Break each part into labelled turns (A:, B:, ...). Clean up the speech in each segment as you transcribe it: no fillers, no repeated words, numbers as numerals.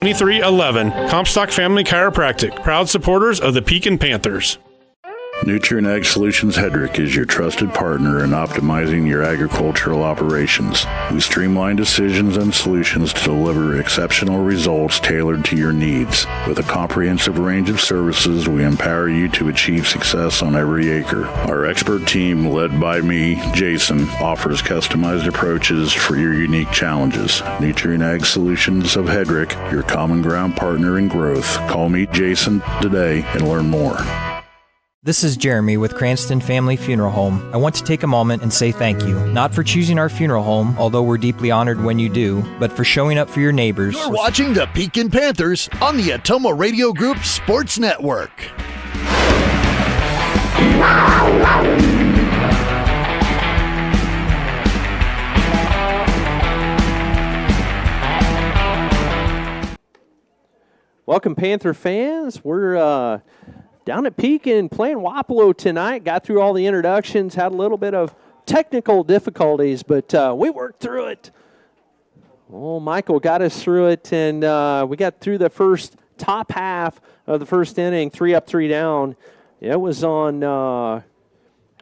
A: 2311, Comstock Family Chiropractic, proud supporters of the Pekin Panthers.
B: Nutrient Ag Solutions Hedrick is your trusted partner in optimizing your agricultural operations. We streamline decisions and solutions to deliver exceptional results tailored to your needs. With a comprehensive range of services, we empower you to achieve success on every acre. Our expert team, led by me, Jason, offers customized approaches for your unique challenges. Nutrient Ag Solutions of Hedrick, your common ground partner in growth. Call me Jason today and learn more.
C: This is Jeremy with Cranston Family Funeral Home. I want to take a moment and say thank you, not for choosing our funeral home, although we're deeply honored when you do, but for showing up for your neighbors.
D: You're watching the Pekin Panthers on the Atomo Radio Group Sports Network.
E: Welcome, Panther fans. We're down at Pekin playing Wapello tonight. Got through all the introductions, had a little bit of technical difficulties, but we worked through it. Oh, Michael got us through it, and we got through the first top half of the first inning, 3 up, 3 down. It was on,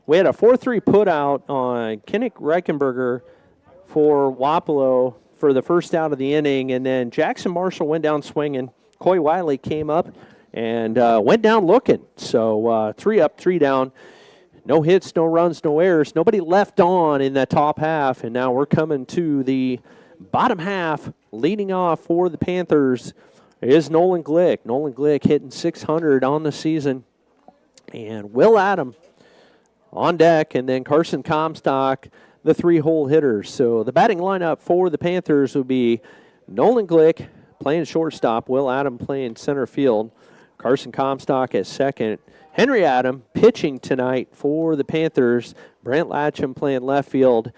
E: we had a 4-3 put out on Kennick Reichenberger for Wapello for the first out of the inning, and then Jackson Marshall went down swinging. Coy Wiley came up and went down looking. So 3 up, 3 down. No hits, no runs, no errors. Nobody left on in that top half. And now we're coming to the bottom half. Leading off for the Panthers is Nolan Glick. Nolan Glick hitting .600 on the season. And Will Adam on deck. And then Carson Comstock, the 3-hole hitters. So the batting lineup for the Panthers would be Nolan Glick playing shortstop. Will Adam playing center field. Carson Comstock at second. Henry Adam pitching tonight for the Panthers. Brent Latcham playing left field.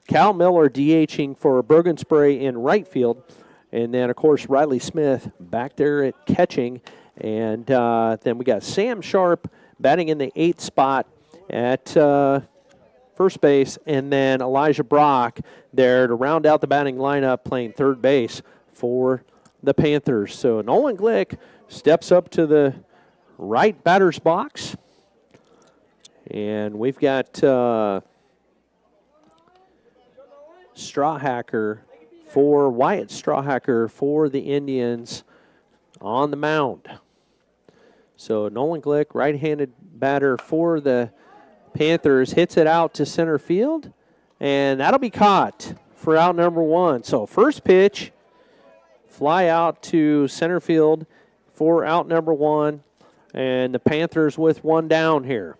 E: Cal Miller DHing for Bergen Spray in right field. And then, of course, Riley Smith back there at catching. And then we got Sam Sharp batting in the 8th spot at first base. And then Elijah Brock there to round out the batting lineup playing third base for the Panthers. So Nolan Glick steps up to the right batter's box. And we've got Strawhacker for Wyatt Strawhacker for the Indians on the mound. So Nolan Glick, right-handed batter for the Panthers, hits it out to center field. And that'll be caught for out number 1. So first pitch, fly out to center field for out number 1, and the Panthers with 1 down here.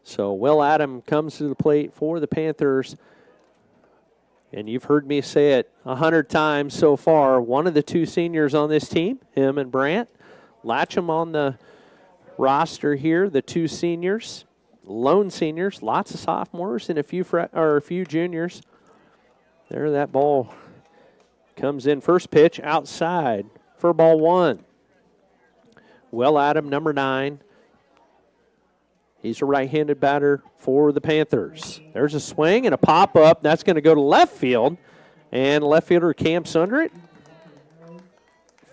E: So Will Adam comes to the plate for the Panthers, and you've heard me say it 100 times so far. One of the 2 seniors on this team, him and Brant, Latcham on the roster here, the 2 seniors, lone seniors, lots of sophomores and a few juniors. There, that ball comes in. First pitch outside for ball 1. Will Adam, number 9. He's a right-handed batter for the Panthers. There's a swing and a pop-up. That's going to go to left field. And left fielder camps under it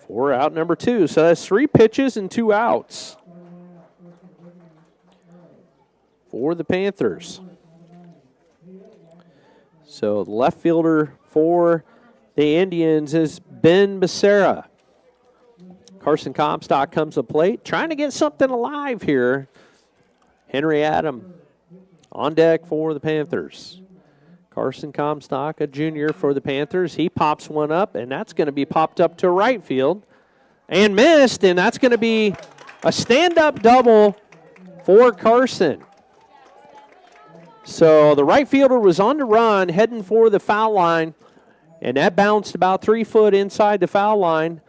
E: for out number 2. So that's 3 pitches and 2 outs for the Panthers. So the left fielder for the Indians is Ben Becerra. Carson Comstock comes to plate, trying to get something alive here. Henry Adam on deck for the Panthers. Carson Comstock, a junior for the Panthers. He pops one up, and that's going to be popped up to right field and missed, and that's going to be a stand-up double for Carson. So the right fielder was on the run, heading for the foul line, and that bounced about 3 foot inside the foul line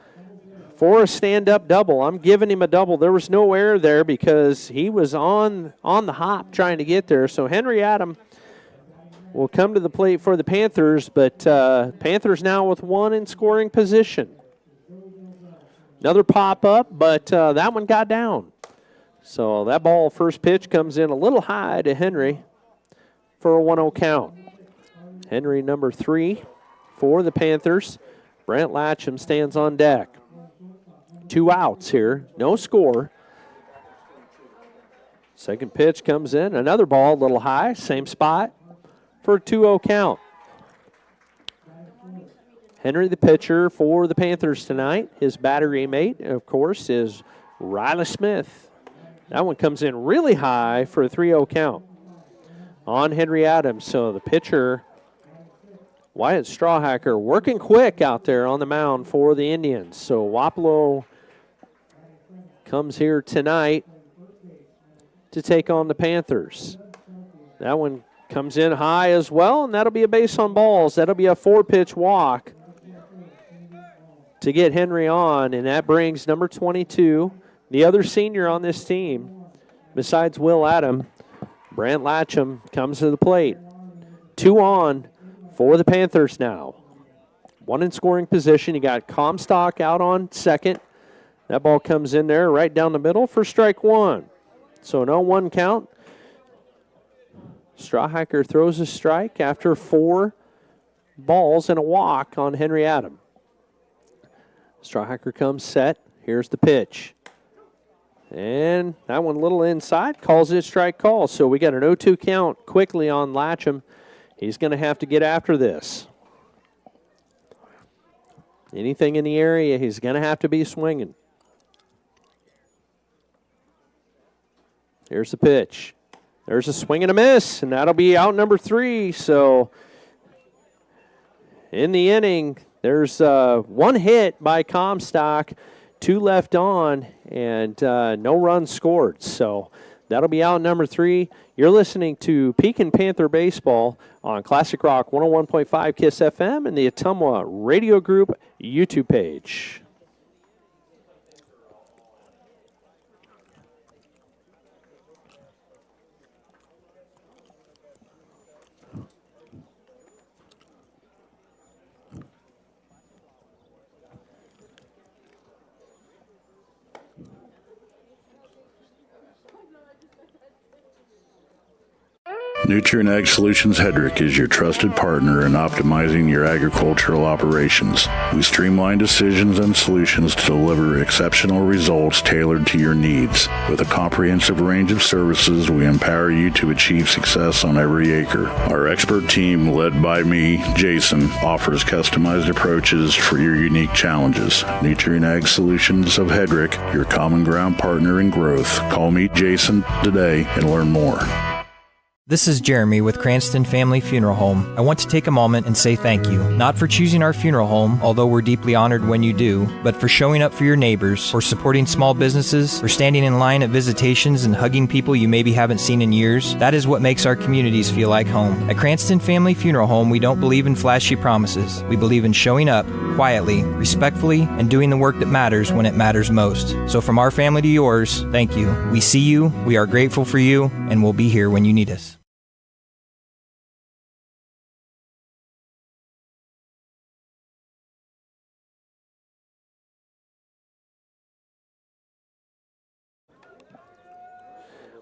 E: for a stand-up double. I'm giving him a double. There was no error there because he was on the hop trying to get there. So Henry Adam will come to the plate for the Panthers, but Panthers now with 1 in scoring position. Another pop-up, but that one got down. So that ball, first pitch, comes in a little high to Henry for a 1-0 count. Henry, number 3 for the Panthers. Brent Latcham stands on deck. 2 outs here, no score. Second pitch comes in, another ball, a little high, same spot for a 2-0 count. Henry, the pitcher for the Panthers tonight. His battery mate, of course, is Riley Smith. That one comes in really high for a 3-0 count on Henry Adams. So the pitcher, Wyatt Strawhacker, working quick out there on the mound for the Indians. So Wapello comes here tonight to take on the Panthers. That one comes in high as well, and that'll be a base on balls. That'll be a 4-pitch walk to get Henry on, and that brings number 22, the other senior on this team, besides Will Adam, Brant Latcham, comes to the plate. 2 on for the Panthers now. 1 in scoring position. You got Comstock out on second. That ball comes in there right down the middle for strike 1. So no 1 count. Strawhacker throws a strike after 4 balls and a walk on Henry Adam. Strawhacker comes set. Here's the pitch. And that one a little inside, calls it a strike call. So we got an 0-2 count quickly on Latcham. He's going to have to get after this. Anything in the area, he's going to have to be swinging. Here's the pitch. There's a swing and a miss, and that'll be out number 3. So in the inning, there's 1 hit by Comstock, 2 left on, and no runs scored. So that'll be out number 3. You're listening to Pekin Panther Baseball on Classic Rock 101.5 KISS FM and the Ottumwa Radio Group YouTube page.
B: Nutrient Ag Solutions Hedrick is your trusted partner in optimizing your agricultural operations. We streamline decisions and solutions to deliver exceptional results tailored to your needs. With a comprehensive range of services, we empower you to achieve success on every acre. Our expert team, led by me, Jason, offers customized approaches for your unique challenges. Nutrient Ag Solutions of Hedrick, your common ground partner in growth. Call me Jason today and learn more.
C: This is Jeremy with Cranston Family Funeral Home. I want to take a moment and say thank you, not for choosing our funeral home, although we're deeply honored when you do, but for showing up for your neighbors, for supporting small businesses, for standing in line at visitations and hugging people you maybe haven't seen in years. That is what makes our communities feel like home. At Cranston Family Funeral Home, we don't believe in flashy promises. We believe in showing up quietly, respectfully, and doing the work that matters when it matters most. So from our family to yours, thank you. We see you, we are grateful for you, and we'll be here when you need us.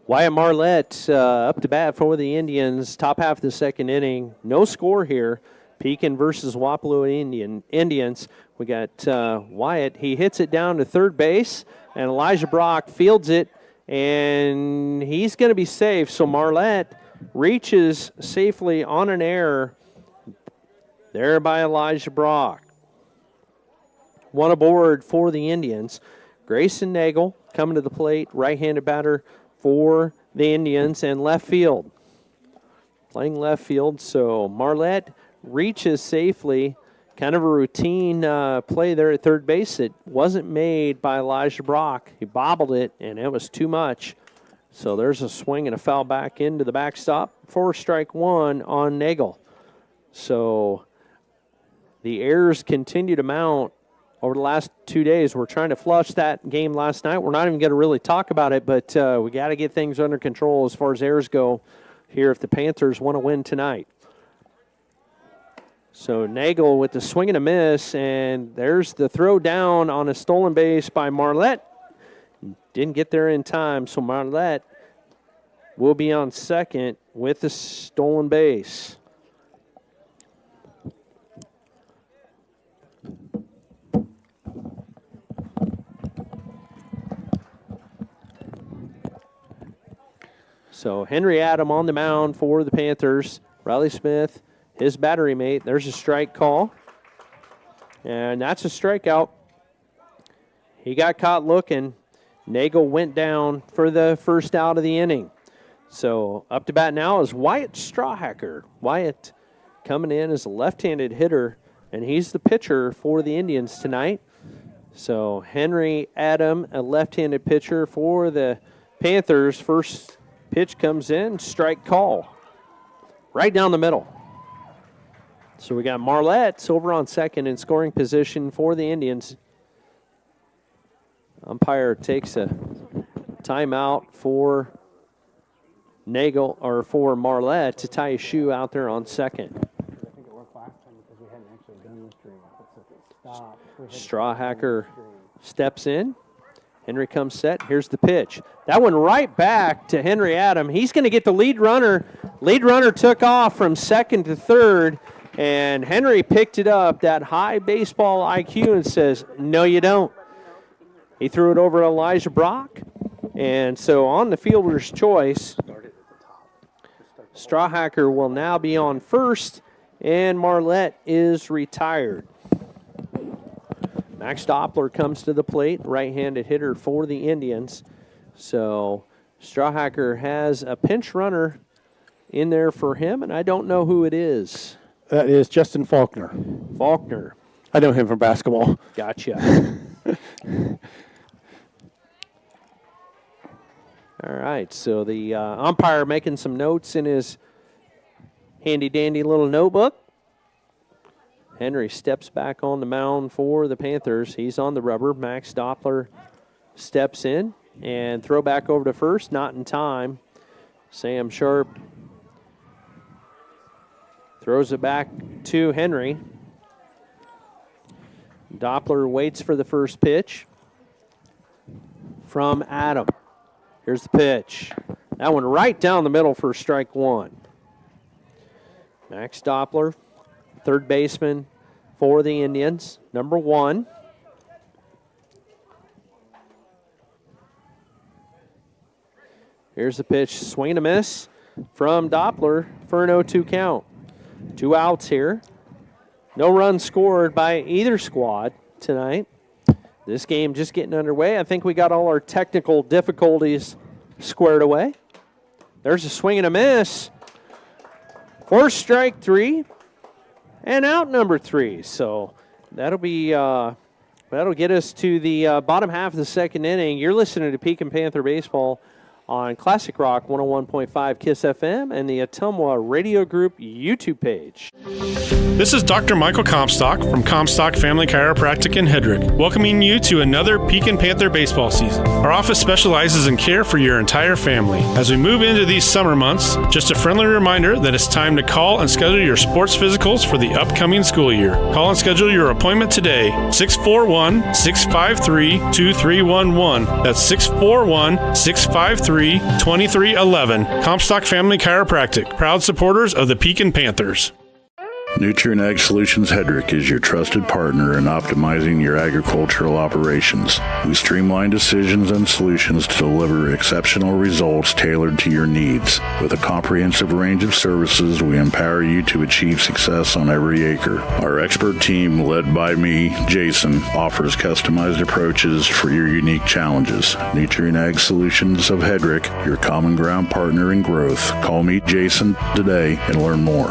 E: Wyatt Marlette up to bat for the Indians. Top half of the second inning. No score here. Pekin versus Wapello Indians. We got Wyatt. He hits it down to third base, and Elijah Brock fields it, and he's going to be safe. So Marlette reaches safely on an error there by Elijah Brock. 1 aboard for the Indians. Grayson Nagel coming to the plate, right-handed batter for the Indians, and left field. Playing left field, so Marlette reaches safely. Kind of a routine play there at third base. It wasn't made by Elijah Brock. He bobbled it, and it was too much. So there's a swing and a foul back into the backstop for strike 1 on Nagel. So the errors continue to mount over the last 2 days. We're trying to flush that game last night. We're not even going to really talk about it, but we got to get things under control as far as errors go here if the Panthers want to win tonight. So Nagel with the swing and a miss, and there's the throw down on a stolen base by Marlette. Didn't get there in time, so Marlette will be on second with the stolen base. So Henry Adam on the mound for the Panthers. Riley Smith, his battery mate. There's a strike call. And that's a strikeout. He got caught looking. Nagel went down for the first out of the inning. So up to bat now is Wyatt Strawhacker. Wyatt coming in as a left-handed hitter, and he's the pitcher for the Indians tonight. So Henry Adam, a left-handed pitcher for the Panthers. First pitch comes in, strike call. Right down the middle. So we got Marlette's over on second in scoring position for the Indians. Umpire takes a timeout for Nagel, or for Marlette to tie his shoe out there on second. Strawhacker steps in. Henry comes set. Here's the pitch. That one right back to Henry Adam. He's going to get the lead runner. Lead runner took off from second to third, and Henry picked it up, that high baseball IQ, and says, no, you don't. He threw it over to Elijah Brock, and so on the fielder's choice, Strawhacker will now be on first, and Marlette is retired. Max Doppler comes to the plate, right-handed hitter for the Indians. So Strawhacker has a pinch runner in there for him, and I don't know who it is.
F: That is Justin Faulkner.
E: Faulkner.
F: I know him from basketball.
E: Gotcha. All right, so the umpire making some notes in his handy-dandy little notebook. Henry steps back on the mound for the Panthers. He's on the rubber. Max Doppler steps in and throw back over to first. Not in time. Sam Sharp throws it back to Henry. Doppler waits for the first pitch from Adam. Here's the pitch. That one right down the middle for strike one. Max Doppler, third baseman for the Indians, number one. Here's the pitch, swing and a miss from Doppler for an 0-2 count. 2 outs here. No runs scored by either squad tonight. This game just getting underway. I think we got all our technical difficulties squared away. There's a swing and a miss for strike three and out number 3. So that'll be that'll get us to the bottom half of the second inning. You're listening to Pekin Panther Baseball on Classic Rock 101.5 KISS FM and the Ottumwa Radio Group YouTube page.
A: This is Dr. Michael Comstock from Comstock Family Chiropractic in Hedrick, welcoming you to another Pekin Panther baseball season. Our office specializes in care for your entire family. As we move into these summer months, just a friendly reminder that it's time to call and schedule your sports physicals for the upcoming school year. Call and schedule your appointment today, 641-653-2311. That's 641-653-2311. Comstock Family Chiropractic, proud supporters of the Pekin Panthers.
B: Nutrient Ag Solutions Hedrick is your trusted partner in optimizing your agricultural operations. We streamline decisions and solutions to deliver exceptional results tailored to your needs. With a comprehensive range of services, we empower you to achieve success on every acre. Our expert team, led by me, Jason, offers customized approaches for your unique challenges. Nutrient Ag Solutions of Hedrick, your common ground partner in growth. Call me, Jason, today and learn more.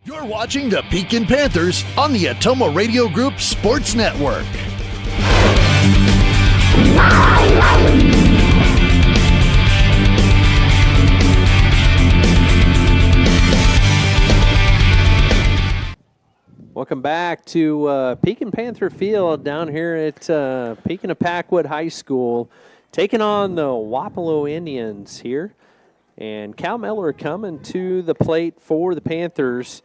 D: You're watching the Pekin Panthers on the Ottumwa Radio Group Sports Network.
E: Welcome back to Pekin Panther Field down here at Pekin of Packwood High School, taking on the Wapello Indians here. And Cal Miller coming to the plate for the Panthers.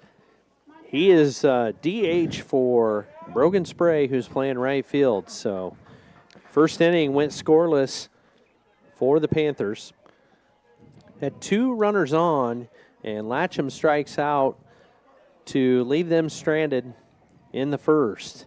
E: He is DH for Brogan Spray, who's playing right field. So first inning went scoreless for the Panthers. Had 2 runners on, and Latcham strikes out to leave them stranded in the first.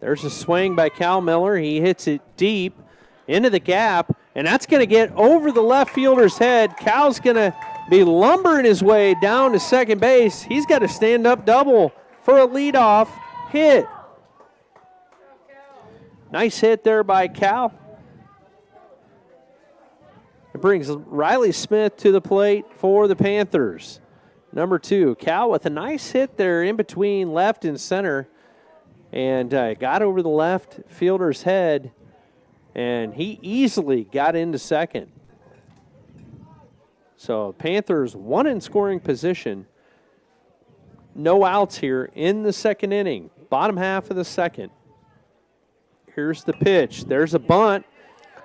E: There's a swing by Cal Miller. He hits it deep into the gap, and that's going to get over the left fielder's head. Cal's going to be lumbering his way down to second base. He's got a stand-up double for a leadoff hit. Nice hit there by Cal. It brings Riley Smith to the plate for the Panthers. Number 2, Cal with a nice hit there in between left and center, and got over the left fielder's head, and he easily got into second. So Panthers 1 in scoring position. No outs here in the second inning. Bottom half of the second. Here's the pitch. There's a bunt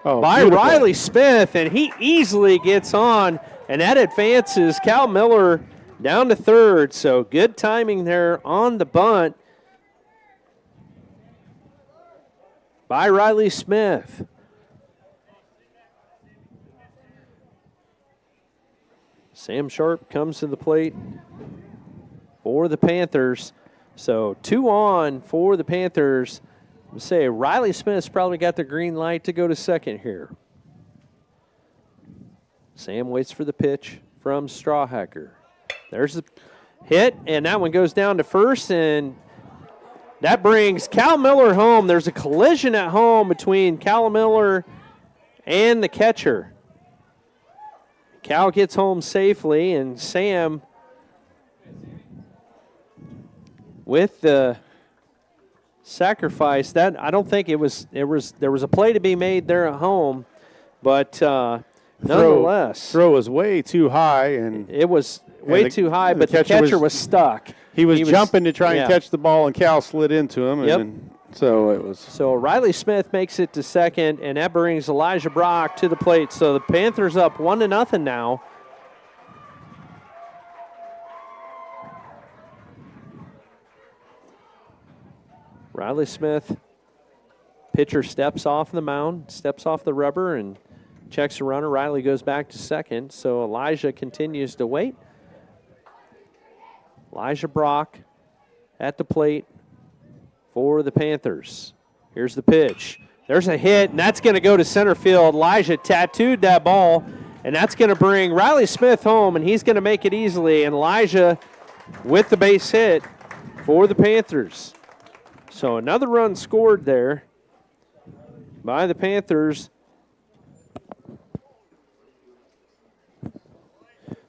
E: by beautiful. Riley Smith, and he easily gets on, and that advances Cal Miller down to third. So good timing there on the bunt by Riley Smith. Sam Sharp comes to the plate for the Panthers. So 2 on for the Panthers. I'll say Riley Smith's probably got the green light to go to second here. Sam waits for the pitch from Strawhacker. There's the hit, and that one goes down to first, and that brings Cal Miller home. There's a collision at home between Cal Miller and the catcher. Cal gets home safely, and Sam with the sacrifice. That I don't think there was a play to be made there at home, but nonetheless,
F: throw was way too high, and
E: it was way too high. But the catcher was stuck.
F: He was jumping to try and catch the ball, and Cal slid into him.
E: Yep.
F: And so it was.
E: So Riley Smith makes it to second, and that brings Elijah Brock to the plate. So the Panthers up 1-0 now. Riley Smith, pitcher steps off the mound, steps off the rubber, and checks a runner. Riley goes back to second, so Elijah continues to wait. Elijah Brock at the plate for the Panthers. Here's the pitch. There's a hit, and that's going to go to center field. Elijah tattooed that ball, and that's going to bring Riley Smith home, and he's going to make it easily. And Elijah with the base hit for the Panthers. So another run scored there by the Panthers.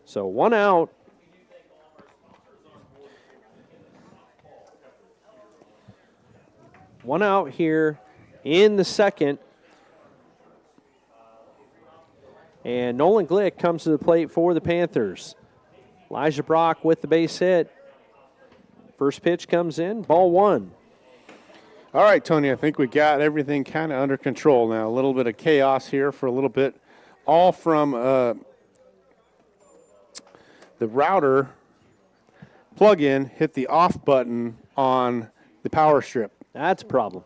E: So 1 out. One out here in the second. And Nolan Glick comes to the plate for the Panthers. Elijah Brock with the base hit. First pitch comes in, ball 1.
F: All right, Tony, I think we got everything kind of under control now. A little bit of chaos here for a little bit. All from the router plug-in hit the off button on the power strip.
E: That's a problem.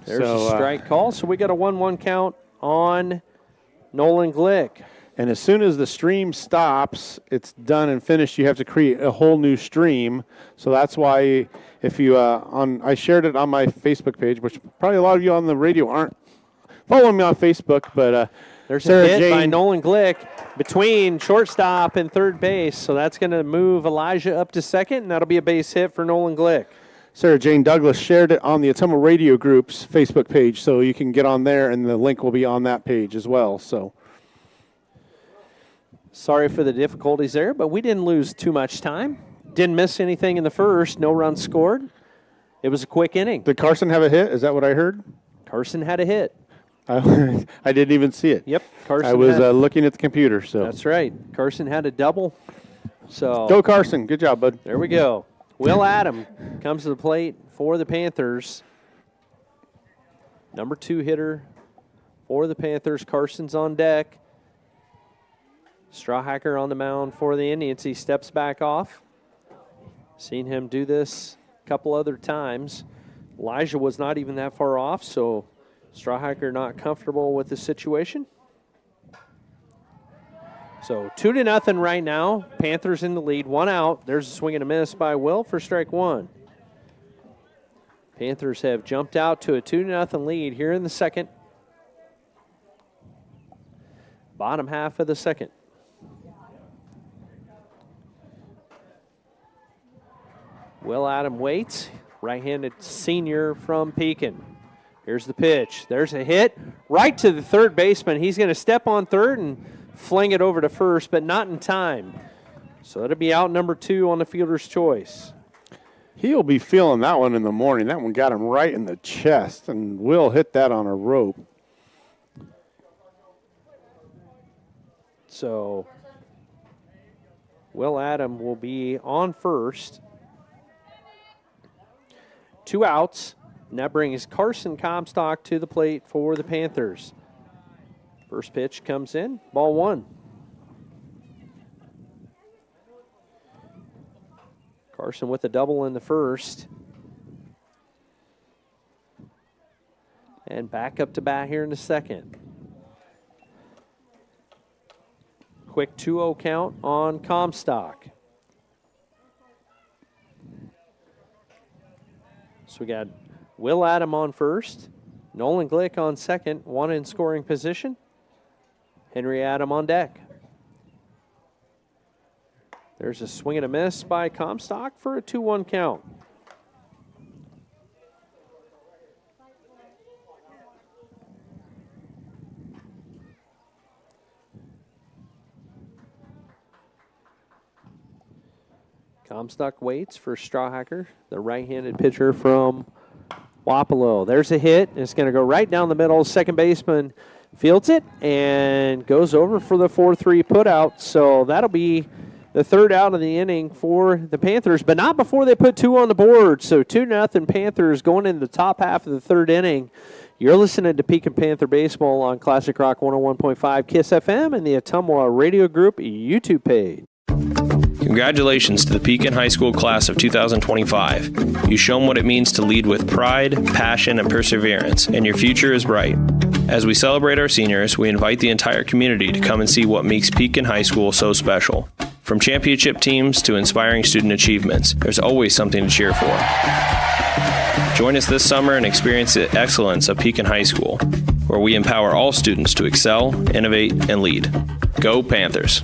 E: There's a strike call, so we got a 1-1 count on Nolan Glick.
F: And as soon as the stream stops, it's done and finished. You have to create a whole new stream. So that's why if you I shared it on my Facebook page, which probably a lot of you on the radio aren't following me on Facebook, but
E: there's
F: Sarah
E: a hit
F: Jane
E: by Nolan Glick between shortstop and third base. So that's going to move Elijah up to second, and that'll be a base hit for Nolan Glick.
F: Sarah Jane Douglas shared it on the Atomo Radio Group's Facebook page, so you can get on there, and the link will be on that page as well. So,
E: sorry for the difficulties there, but we didn't lose too much time. Didn't miss anything in the first. No runs scored. It was a quick inning.
F: Did Carson have a hit? Is that what I heard?
E: Carson had a hit.
F: I didn't even see it.
E: Yep, Carson.
F: I was looking at the computer. So
E: that's right. Carson had a double. So
F: go Carson. Good job, bud.
E: There we go. Will Adam comes to the plate for the Panthers. Number 2 hitter for the Panthers. Carson's on deck. Strawhacker on the mound for the Indians. He steps back off. Seen him do this a couple other times. Elijah was not even that far off, so Strawhacker not comfortable with the situation. So 2-0 right now. Panthers in the lead. 1 out. There's a swing and a miss by Will for strike 1. Panthers have jumped out to a 2-0 lead here in the second. Bottom half of the second. Will Adam waits, right-handed senior from Pekin. Here's the pitch. There's a hit right to the third baseman. He's going to step on third and fling it over to first, but not in time. So it'll be out number 2 on the fielder's choice.
F: He'll be feeling that one in the morning. That one got him right in the chest, and Will hit that on a rope.
E: So Will Adam will be on first. 2 outs, and that brings Carson Comstock to the plate for the Panthers. First pitch comes in, ball 1. Carson with a double in the first. And back up to bat here in the second. Quick 2-0 count on Comstock. So we got Will Adam on first, Nolan Glick on second, 1 in scoring position. Henry Adam on deck. There's a swing and a miss by Comstock for a 2-1 count. Comstock waits for Strawhacker, the right-handed pitcher from Wapello. There's a hit. It's going to go right down the middle. Second baseman fields it and goes over for the 4-3 putout. So that'll be the third out of the inning for the Panthers, but not before they put 2 on the board. So 2-0 Panthers going into the top half of the third inning. You're listening to Pekin Panther Baseball on Classic Rock 101.5 KISS FM and the Ottumwa Radio Group YouTube page.
G: Congratulations to the Pekin High School class of 2025. You shown what it means to lead with pride, passion, and perseverance, and your future is bright. As we celebrate our seniors, we invite the entire community to come and see what makes Pekin High School so special. From championship teams to inspiring student achievements, there's always something to cheer for. Join us this summer and experience the excellence of Pekin High School, where we empower all students to excel, innovate, and lead. Go Panthers!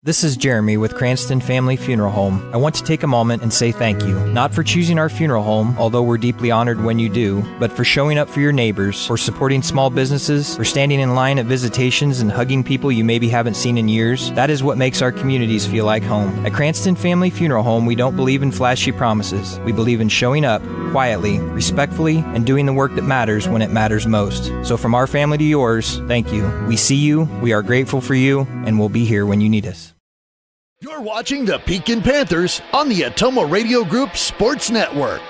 C: This is Jeremy with Cranston Family Funeral Home. I want to take a moment and say thank you, not for choosing our funeral home, although we're deeply honored when you do, but for showing up for your neighbors, for supporting small businesses, for standing in line at visitations and hugging people you maybe haven't seen in years. That is what makes our communities feel like home. At Cranston Family Funeral Home, we don't believe in flashy promises. We believe in showing up quietly, respectfully, and doing the work that matters when it matters most. So from our family to yours, thank you. We see you, we are grateful for you, and we'll be here when you need us.
D: You're watching the Pekin Panthers on the Ottumwa Radio Group Sports Network.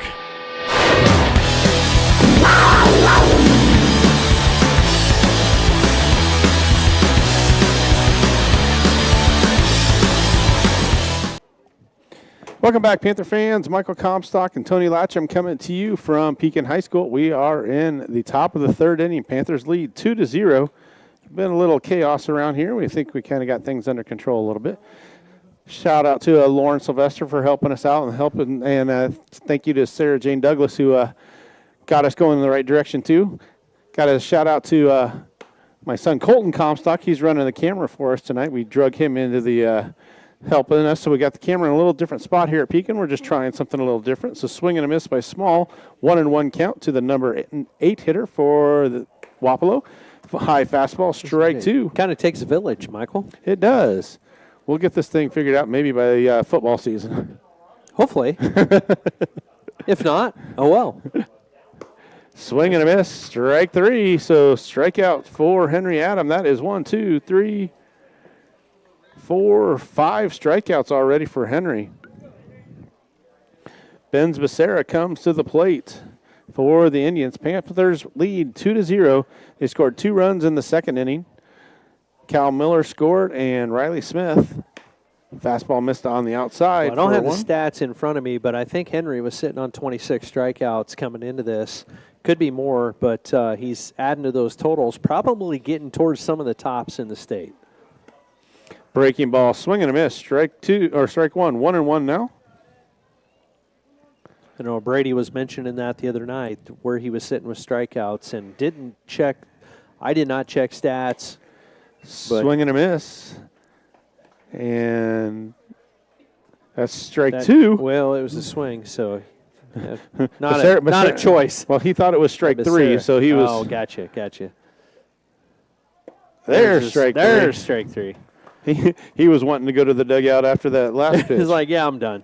F: Welcome back, Panther fans. Michael Comstock and Tony Latcham coming to you from Pekin High School. We are in the top of the third inning. Panthers lead 2-0. Been a little chaos around here. We think we kind of got things under control a little bit. Shout out to Lauren Sylvester for helping us out and thank you to Sarah Jane Douglas who got us going in the right direction too. Got a shout out to my son Colton Comstock. He's running the camera for us tonight. We drug him into the helping us, so we got the camera in a little different spot here at Pekin. We're just trying something a little different. So swing and a miss by Small, 1-1 count to the number 8 hitter for the Wapello. High fastball, strike 2.
E: Kind of takes a village, Michael.
F: It does. We'll get this thing figured out maybe by the football season.
E: Hopefully. If not, oh well.
F: Swing and a miss, strike 3. So strikeout for Henry Adam. That is 1, 2, 3, 4, 5 strikeouts already for Henry. Benz Becerra comes to the plate for the Indians. Panthers lead 2-0. They scored 2 runs in the second inning. Cal Miller scored, and Riley Smith, fastball missed on the outside.
E: Well, I don't have the stats in front of me, but I think Henry was sitting on 26 strikeouts coming into this. Could be more, but he's adding to those totals, probably getting towards some of the tops in the state.
F: Breaking ball, swing and a miss, strike 1, 1-1 now.
E: I know Brady was mentioning that the other night, where he was sitting with strikeouts and didn't check. I did not check stats.
F: Swing and a miss. And that's strike two.
E: Well, it was a swing, so not a choice.
F: Well, he thought it was strike three, so he was.
E: Oh, gotcha.
F: There's strike three.
E: There's strike three.
F: He was wanting to go to the dugout after that last pitch.
E: He's like, yeah, I'm done.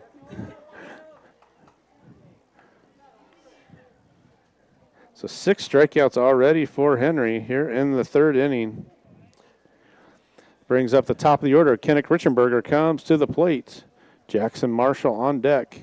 F: So 6 strikeouts already for Henry here in the 3rd inning. Brings up the top of the order. Kennick Richenberger comes to the plate. Jackson Marshall on deck.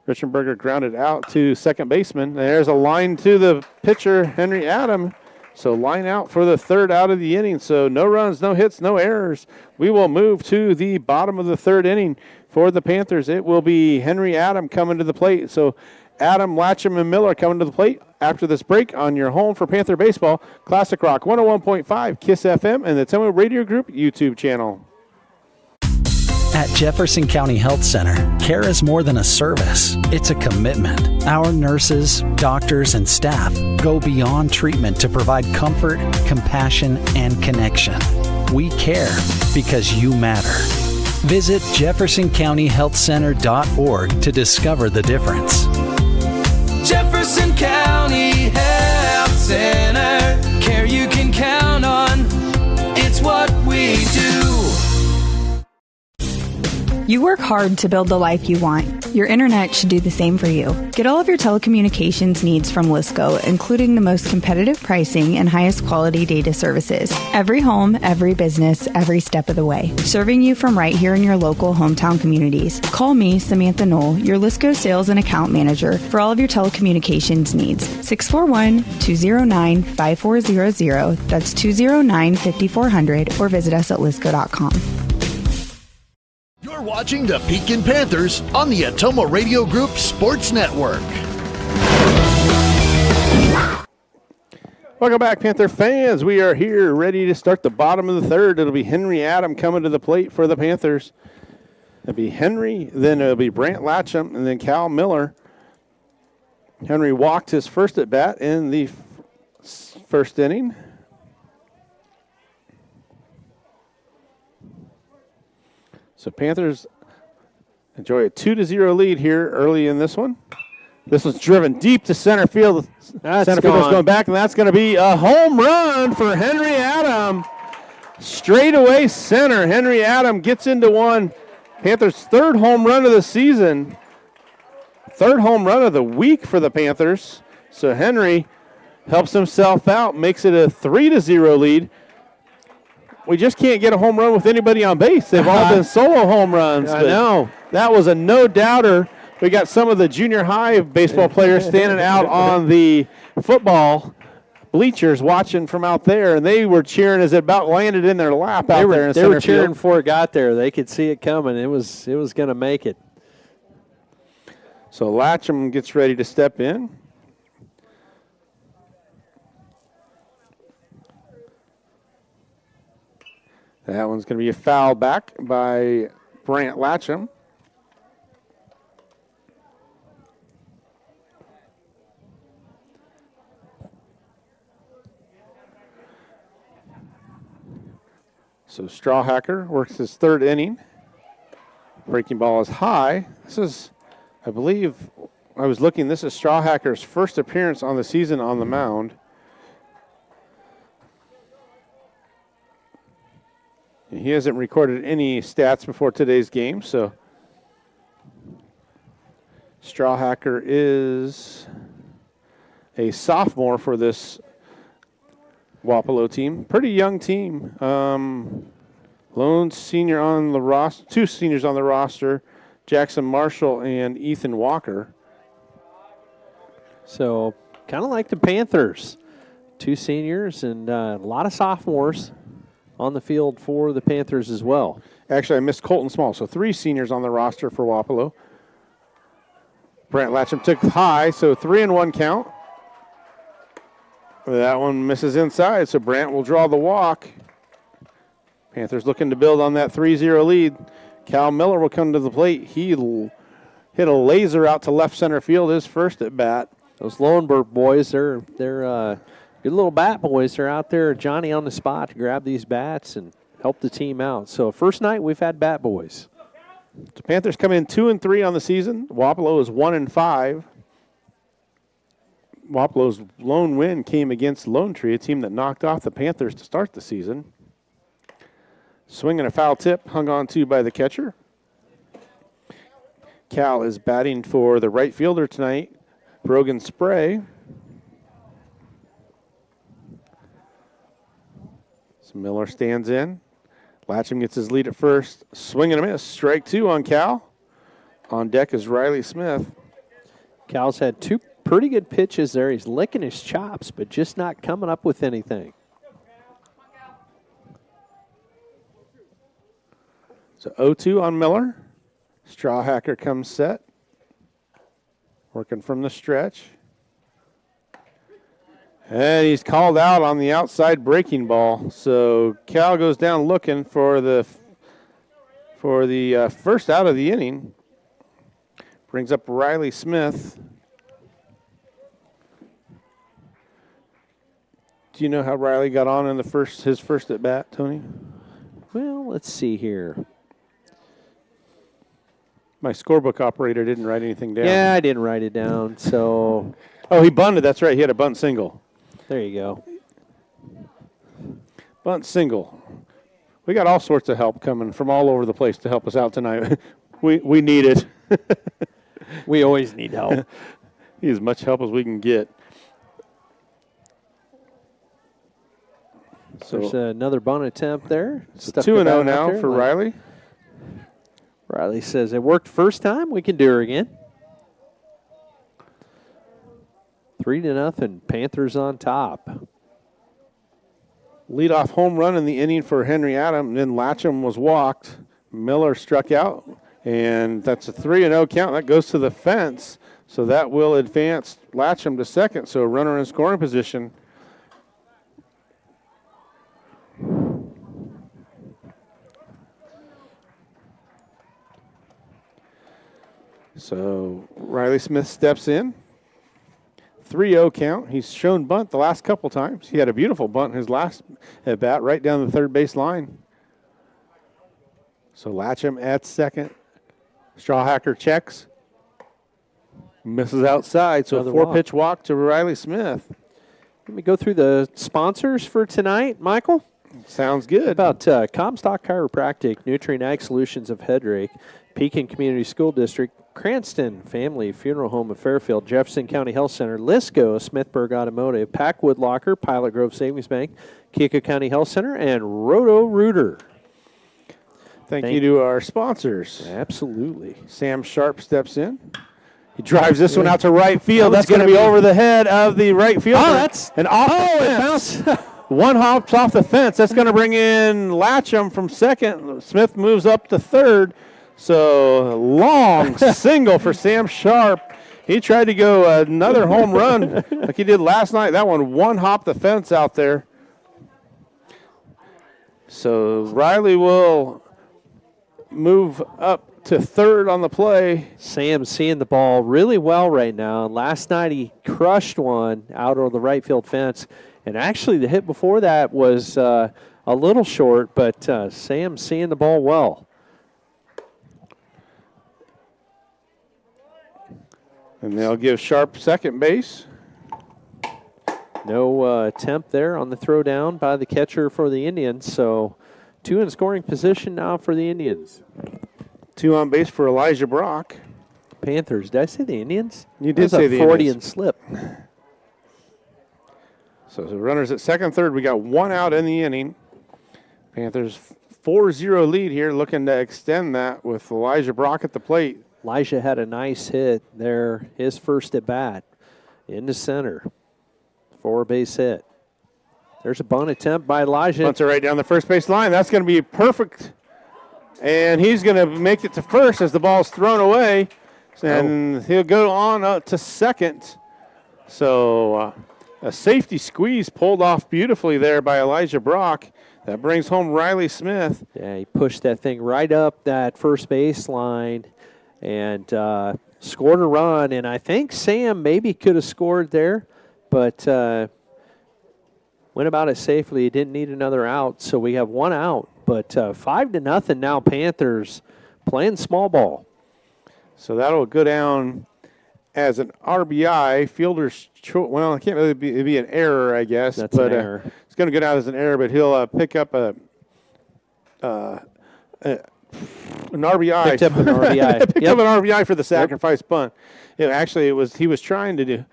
F: Richenberger grounded out to second baseman. There's a line to the pitcher, Henry Adam. So line out for the 3rd out of the inning. So no runs, no hits, no errors. We will move to the bottom of the 3rd inning for the Panthers. It will be Henry Adam coming to the plate. So Adam, Latcham, and Miller coming to the plate after this break on your home for Panther Baseball. Classic Rock 101.5, KISS FM, and the Tomo Radio Group YouTube channel.
H: At Jefferson County Health Center, care is more than a service. It's a commitment. Our nurses, doctors, and staff go beyond treatment to provide comfort, compassion, and connection. We care because you matter. Visit jeffersoncountyhealthcenter.org to discover the difference.
I: Jefferson County Health Center, care you can count on. It's what we do.
J: You work hard to build the life you want. Your internet should do the same for you. Get all of your telecommunications needs from Lisco, including the most competitive pricing and highest quality data services. Every home, every business, every step of the way. Serving you from right here in your local hometown communities. Call me, Samantha Knoll, your Lisco sales and account manager for all of your telecommunications needs. 641-209-5400. That's 209-5400, or visit us at lisco.com.
D: You're watching the Pekin Panthers on the Atomo Radio Group Sports Network.
F: Welcome back, Panther fans. We are here ready to start the bottom of the 3rd. It'll be Henry Adam coming to the plate for the Panthers. It'll be Henry, then it'll be Brant Latcham, and then Cal Miller. Henry walked his first at bat in the 1st inning. So Panthers enjoy a 2-0 lead here early in this one. This was driven deep to center field. Center fielder's going back, and that's going to be a home run for Henry Adam. Straightaway center. Henry Adam gets into one. Panthers' 3rd home run of the season. 3rd home run of the week for the Panthers. So Henry helps himself out, makes it a 3-0 lead. We just can't get a home run with anybody on base. They've all been solo home runs.
E: I know.
F: That was a no-doubter. We got some of the junior high baseball players standing out on the football bleachers watching from out there, and they were cheering as it about landed in their lap out there in center field.
E: They were cheering before it got there. They could see it coming. It was going to make it.
F: So Latcham gets ready to step in. That one's going to be a foul back by Brant Latcham. So Strawhacker works his 3rd inning. Breaking ball is high. This is, I believe, I was looking, this is Strawhacker's first appearance on the season on the mound. He hasn't recorded any stats before today's game, so Strawhacker is a sophomore for this Wapello team. Pretty young team. Lone senior on the roster, 2 seniors on the roster, Jackson Marshall and Ethan Walker.
E: So kind of like the Panthers. 2 seniors and a lot of sophomores on the field for the Panthers as well.
F: Actually, I missed Colton Small, so 3 seniors on the roster for Wapello. Brant Latcham took high, so 3-1 count. That one misses inside, so Brant will draw the walk. Panthers looking to build on that 3-0 lead. Cal Miller will come to the plate. He hit a laser out to left center field his first at bat.
E: Those Lowenberg boys, they're good little bat boys. They're out there, Johnny on the spot to grab these bats and help the team out. So first night we've had bat boys.
F: The Panthers come in 2-3 on the season. Wapello is 1-5. Wapelo's lone win came against Lone Tree, a team that knocked off the Panthers to start the season. Swinging a foul tip, hung on to by the catcher. Cal is batting for the right fielder tonight, Brogan Spray. So Miller stands in. Latcham gets his lead at first. Swing and a miss. Strike 2 on Cal. On deck is Riley Smith.
E: Cal's had 2 pretty good pitches there. He's licking his chops, but just not coming up with anything.
F: So 0-2 on Miller. Strawhacker comes set. Working from the stretch. And he's called out on the outside breaking ball. So Cal goes down looking for the first out of the inning. Brings up Riley Smith. Do you know how Riley got on in his first at bat, Tony?
E: Well, let's see here.
F: My scorebook operator didn't write anything down.
E: Yeah, I didn't write it down. So.
F: Oh, he bunted. That's right. He had a bunt single.
E: There you go.
F: Bunt single. We got all sorts of help coming from all over the place to help us out tonight. we need it.
E: We always need help.
F: Need as much help as we can get.
E: So there's another bunt attempt there.
F: 2-0 now for Riley.
E: Riley says, it worked first time. We can do her again. 3-0. Panthers on top.
F: Leadoff home run in the inning for Henry Adam. Then Latcham was walked. Miller struck out. And that's a 3-0 count. That goes to the fence. So that will advance Latcham to second. So a runner in scoring position. So Riley Smith steps in. 3-0 count. He's shown bunt the last couple times. He had a beautiful bunt in his last at bat right down the third base line. So Latcham at second. Strawhacker checks. Misses outside. So
E: Another
F: a 4-pitch walk to Riley Smith.
E: Let me go through the sponsors for tonight, Michael.
F: Sounds good.
E: About Comstock Chiropractic, Nutrient Ag Solutions of Hedrake, Pekin Community School District, Cranston Family Funeral Home of Fairfield, Jefferson County Health Center, Lisco, Smithburg Automotive, Packwood Locker, Pilot Grove Savings Bank, Keokuk County Health Center, and Roto-Rooter.
F: Thank you to our sponsors.
E: Absolutely.
F: Sam Sharp steps in. He drives this one out to right field. That's going to be over the head of the right fielder.
E: Oh, that's
F: an off the fence. One hops off the fence. That's going to bring in Latcham from second. Smith moves up to third. So long single for Sam Sharp. He tried to go another home run like he did last night. That one hop the fence out there. So Riley will move up to third on the play.
E: Sam's seeing the ball really well right now. Last night he crushed one out over the right field fence. And actually the hit before that was a little short, but Sam's seeing the ball well.
F: And they'll give Sharp second base.
E: No attempt there on the throw down by the catcher for the Indians. So 2 in scoring position now for the Indians.
F: 2 on base for Elijah Brock.
E: Panthers. Did I say the Indians?
F: You did say the
E: Indians. 40
F: Indians.
E: and slip.
F: So the runners at second, third. We got 1 out in the inning. Panthers 4-0 lead here, looking to extend that with Elijah Brock at the plate.
E: Elijah had a nice hit there, his first at bat, into center. 4-base hit. There's a bunt attempt by Elijah.
F: Bunts are right down the first base line. That's going to be perfect. And he's going to make it to first as the ball's thrown away. And he'll go on to second. So a safety squeeze pulled off beautifully there by Elijah Brock. That brings home Riley Smith.
E: Yeah, he pushed that thing right up that first base line. and scored a run. And I think Sam maybe could have scored there, but went about it safely. He didn't need another out, so we have one out. But 5-0 now, Panthers playing small ball.
F: So that'll go down as an RBI. Fielder's well, it can't really be, it'd be an error, I guess.
E: That's
F: but
E: an error.
F: It's going to go down as an error, but he'll pick up an RBI.
E: Picked up an RBI.
F: Picked up an RBI for the sacrifice bunt. Actually, he was trying to do.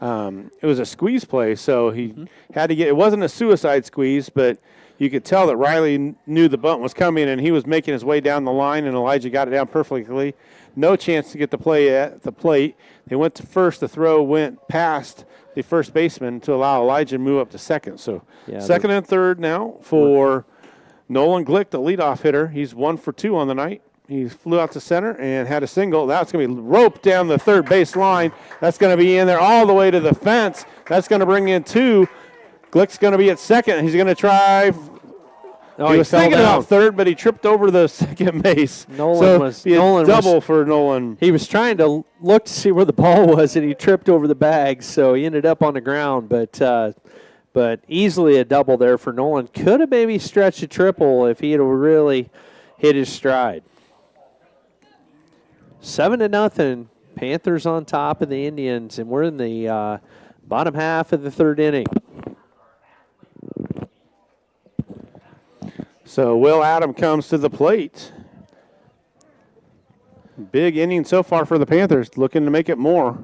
F: It was a squeeze play, so he had to get. It wasn't a suicide squeeze, but you could tell that Riley knew the bunt was coming, and he was making his way down the line, and Elijah got it down perfectly. No chance to get the play at the plate. They went to first. The throw went past the first baseman to allow Elijah to move up to second. So second and third now for Nolan Glick, the leadoff hitter. He's 1 for 2 on the night. He flew out to center and had a single. That's going to be roped down the third base line. That's going to be in there all the way to the fence. That's going to bring in 2. Glick's going to be at second. He's going to try. He was thinking about third, but he tripped over the second base.
E: Nolan was
F: double for Nolan.
E: He was trying to look to see where the ball was, and he tripped over the bag, so he ended up on the ground. But easily a double there for Nolan. Could have maybe stretched a triple if he had really hit his stride. 7-0. Panthers on top of the Indians, and we're in the bottom half of the third inning.
F: So Will Adam comes to the plate. Big inning so far for the Panthers, looking to make it more.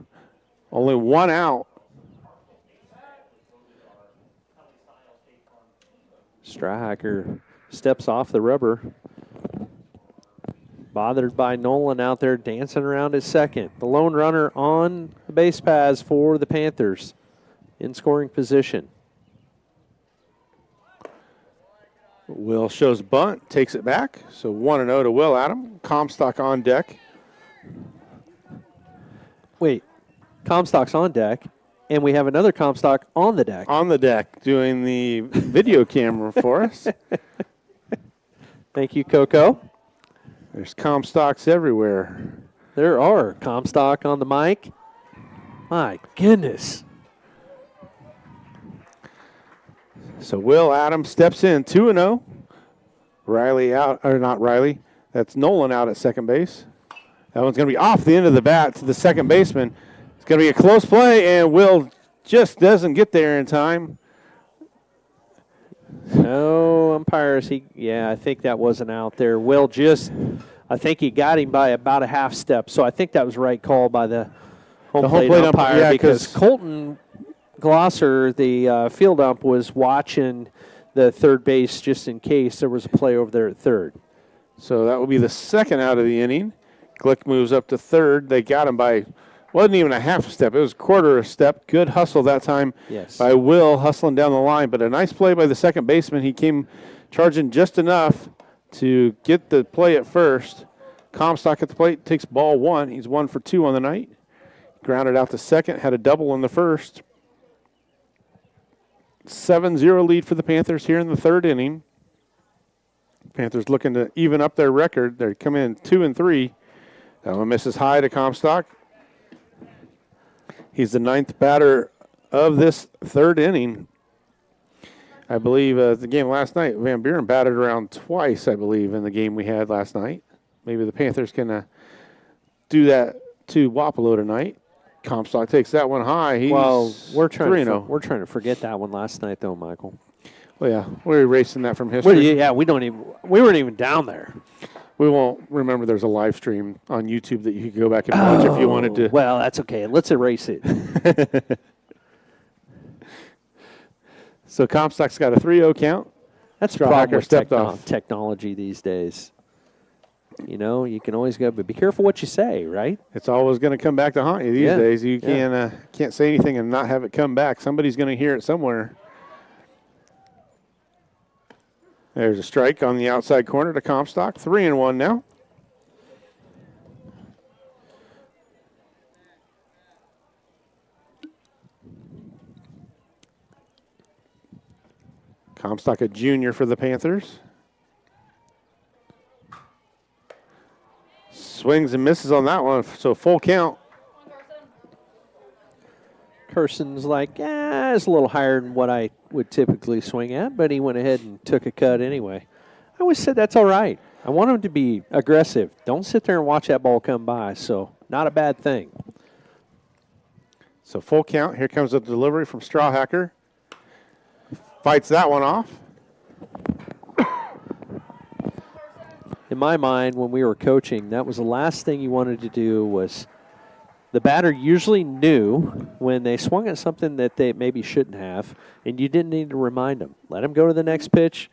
F: Only one out.
E: Strahacker steps off the rubber. Bothered by Nolan out there dancing around at second. The lone runner on the base paths for the Panthers in scoring position.
F: Will shows bunt, takes it back. So 1-0 to Will Adam. Comstock on deck.
E: Wait, Comstock's on deck, and we have another Comstock on the deck.
F: On the deck, doing the video camera for us.
E: Thank you, Coco.
F: There's Comstocks everywhere.
E: There are Comstock on the mic. My goodness.
F: So Will Adams steps in, 2-0. Riley out, or not Riley. That's Nolan out at second base. That one's going to be off the end of the bat to the second baseman. It's going to be a close play, and Will just doesn't get there in time.
E: No, umpires, I think that wasn't out there. Will I think he got him by about a half step, so I think that was right call by the home plate umpire because Colton Glosser, the field ump, was watching the third base just in case there was a play over there at third.
F: So that will be the second out of the inning. Glick moves up to third. They got him by, wasn't even a half step. It was a quarter of a step. Good hustle that time by Will, hustling down the line. But a nice play by the second baseman. He came charging just enough to get the play at first. Comstock at the plate takes ball 1. He's 1 for 2 on the night. Grounded out to second, had a double in the first. 7-0 lead for the Panthers here in the third inning. Panthers looking to even up their record. They come in 2-3. That one misses high to Comstock. He's the 9th batter of this third inning. I believe the game last night, Van Buren batted around twice, I believe, in the game we had last night. Maybe the Panthers can do that to Wapello tonight. Comstock takes that one high.
E: We're trying to forget that one last night, though, Michael.
F: Well, yeah, we're erasing that from history.
E: We weren't even down there.
F: We won't remember. There's a live stream on YouTube that you could go back and watch if you wanted to.
E: Well, that's okay. Let's erase it.
F: So Comstock's got a 3-0 count.
E: That's the problem with technology these days. You know, you can always go, but be careful what you say, right?
F: It's always going to come back to haunt you these days. You can't say anything and not have it come back. Somebody's going to hear it somewhere. There's a strike on the outside corner to Comstock. 3-1 now. Comstock, a junior for the Panthers. Swings and misses on that one, so full count.
E: Carson's like, it's a little higher than what I would typically swing at, but he went ahead and took a cut anyway. I always said that's all right. I want him to be aggressive. Don't sit there and watch that ball come by, so not a bad thing.
F: So full count. Here comes a delivery from Strawhacker. Fights that one off.
E: In my mind, when we were coaching, that was the last thing you wanted to do was the batter usually knew when they swung at something that they maybe shouldn't have, and you didn't need to remind them. Let them go to the next pitch.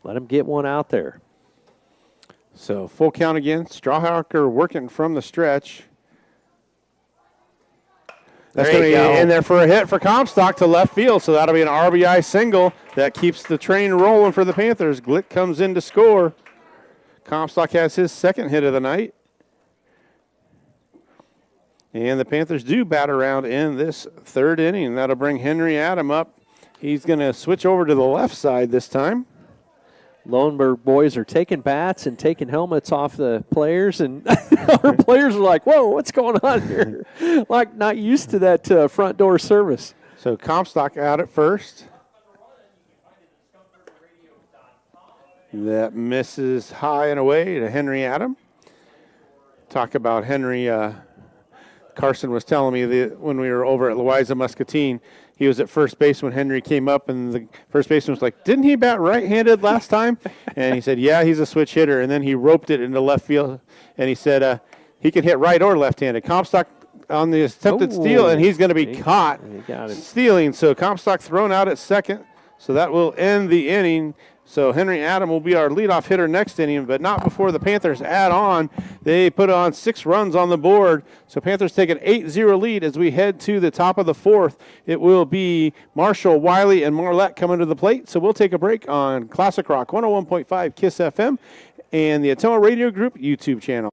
E: Let them get one out there.
F: So full count again. Strawhacker working from the stretch. That's going to be in there for a hit for Comstock to left field, so that'll be an RBI single that keeps the train rolling for the Panthers. Glick comes in to score. Comstock has his second hit of the night. And the Panthers do bat around in this third inning. That'll bring Henry Adam up. He's going to switch over to the left side this time.
E: Lowenberg boys are taking bats and taking helmets off the players, and our players are like, whoa, what's going on here? Like, not used to that front door service.
F: So Comstock out at first. That misses high and away to Henry Adam. Talk about Henry. Carson was telling me that when we were over at Louisa Muscatine, he was at first base when Henry came up, and the first baseman was like, didn't he bat right-handed last time? And he said, yeah, he's a switch hitter. And then he roped it into left field, and he said he can hit right or left-handed. Comstock on the attempted steal, and he's going to be caught stealing. So Comstock thrown out at second, so that will end the inning. So Henry Adam will be our leadoff hitter next inning, but not before the Panthers add on. They put on 6 runs on the board. So Panthers take an 8-0 lead as we head to the top of the fourth. It will be Marshall, Wiley, and Marlette coming to the plate. So we'll take a break on Classic Rock 101.5 KISS FM and the Atoma Radio Group YouTube channel.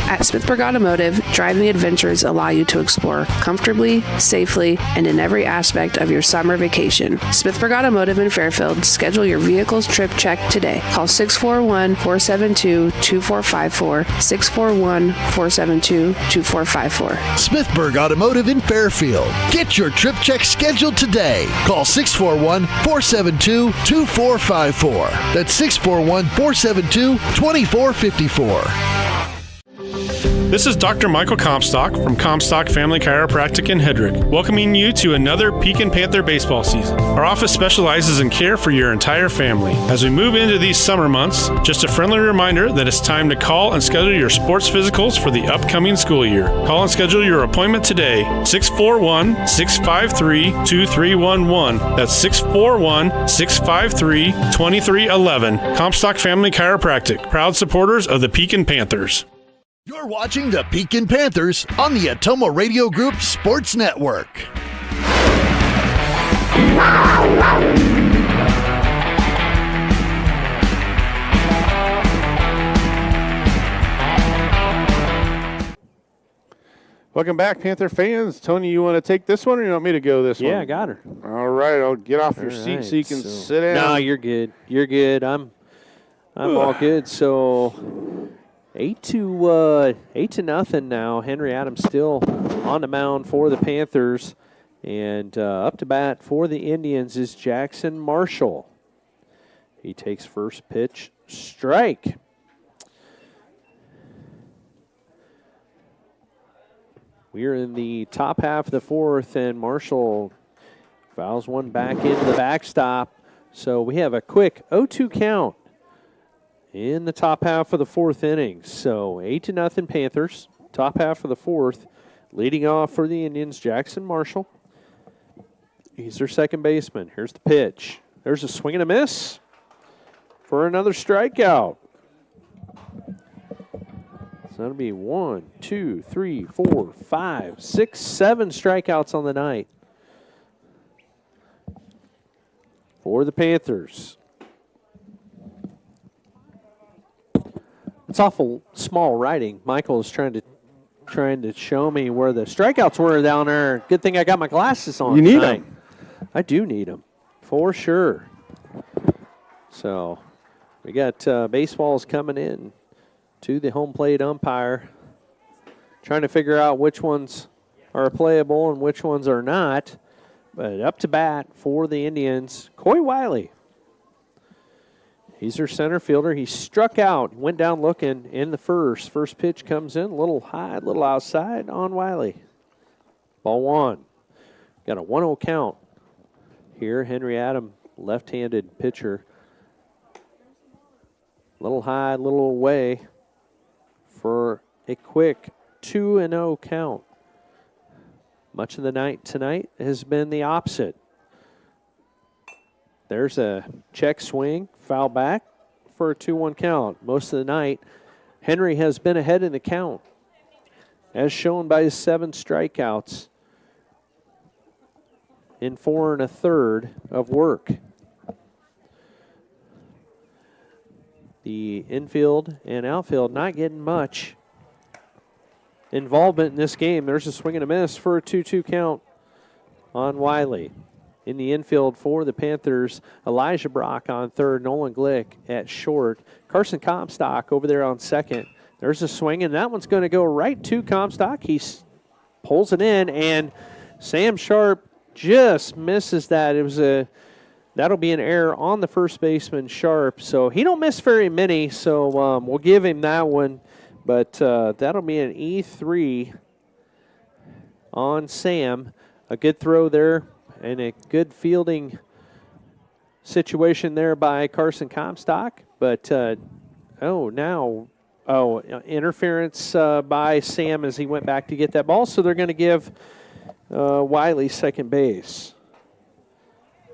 K: At Smithburg Automotive, driving adventures allow you to explore comfortably, safely, and in every aspect of your summer vacation. Smithburg Automotive in Fairfield. Schedule your vehicle's trip check today. Call 641-472-2454, 641-472-2454.
D: Smithburg Automotive in Fairfield. Get your trip check scheduled today. Call 641-472-2454. That's 641-472-2454.
A: This is Dr. Michael Comstock from Comstock Family Chiropractic in Hedrick, welcoming you to another Pekin Panther baseball season. Our office specializes in care for your entire family. As we move into these summer months, just a friendly reminder that it's time to call and schedule your sports physicals for the upcoming school year. Call and schedule your appointment today, 641-653-2311. That's 641-653-2311. Comstock Family Chiropractic, proud supporters of the Pekin Panthers.
D: You're watching the Pekin Panthers on the Atoma Radio Group Sports Network.
F: Welcome back, Panther fans. Tony, you want to take this one, or you want me to go this one?
E: Yeah, I got her.
F: All right, I'll get off your seat so you can sit down.
E: No, you're good. You're good. I'm all good. So 8-0 now. Henry Adams still on the mound for the Panthers. And up to bat for the Indians is Jackson Marshall. He takes first pitch, strike. We are in the top half of the fourth, and Marshall fouls one back into the backstop. So we have a quick 0-2 count in the top half of the fourth inning. So 8-0 Panthers, top half of the fourth. Leading off for the Indians, Jackson Marshall. He's their second baseman. Here's the pitch. There's a swing and a miss for another strikeout. So that'll be 1, 2, 3, 4, 5, 6, 7 strikeouts on the night for the Panthers. It's awful small writing. Michael is trying to show me where the strikeouts were down there. Good thing I got my glasses on.
F: You need them.
E: I do need them, for sure. So we got baseballs coming in to the home plate umpire. trying to figure out which ones are playable and which ones are not. But up to bat for the Indians, Coy Wiley. He's their center fielder. He struck out, went down looking in the first. First pitch comes in, a little high, a little outside on Wiley. Ball one. Got a 1-0 count here. Henry Adam, left-handed pitcher. A little high, a little away for a quick 2-0 count. Much of the night tonight has been the opposite. There's a check swing, foul back for a 2-1 count. Most of the night, Henry has been ahead in the count, as shown by his 7 strikeouts in 4 1/3 of work. The infield and outfield not getting much involvement in this game. There's a swing and a miss for a 2-2 count on Wiley. In the infield for the Panthers, Elijah Brock on third, Nolan Glick at short. Carson Comstock over there on second. There's a swing, and that one's going to go right to Comstock. He pulls it in, and Sam Sharp just misses that. That'll be an error on the first baseman, Sharp. So he don't miss very many, so we'll give him that one. But that'll be an E3 on Sam. A good throw there. And a good fielding situation there by Carson Comstock. But, interference by Sam as he went back to get that ball. So they're going to give Wiley second base.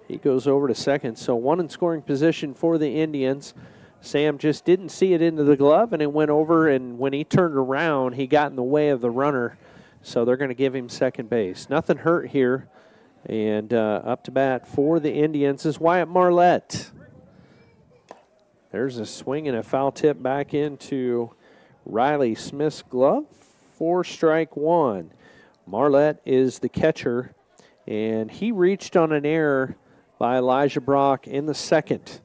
E: He goes over to second. So one in scoring position for the Indians. Sam just didn't see it into the glove, and it went over. And when he turned around, he got in the way of the runner. So they're going to give him second base. Nothing hurt here. And up to bat for the Indians is Wyatt Marlette. There's a swing and a foul tip back into Riley Smith's glove for strike one. Marlette is the catcher, and he reached on an error by Elijah Brock in the second.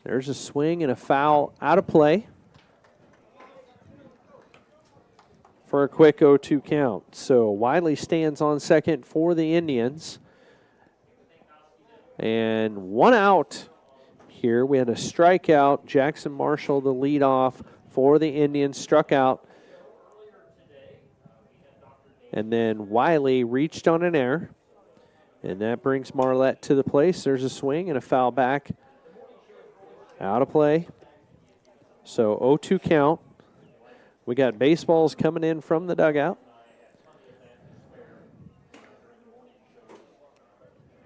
E: There's a swing and a foul out of play for a quick 0-2 count. So Wiley stands on second for the Indians. And one out here. We had a strikeout. Jackson Marshall, the leadoff for the Indians, struck out. And then Wiley reached on an error. And that brings Marlette to the place. There's a swing and a foul back. Out of play. So 0-2 count. We got baseballs coming in from the dugout.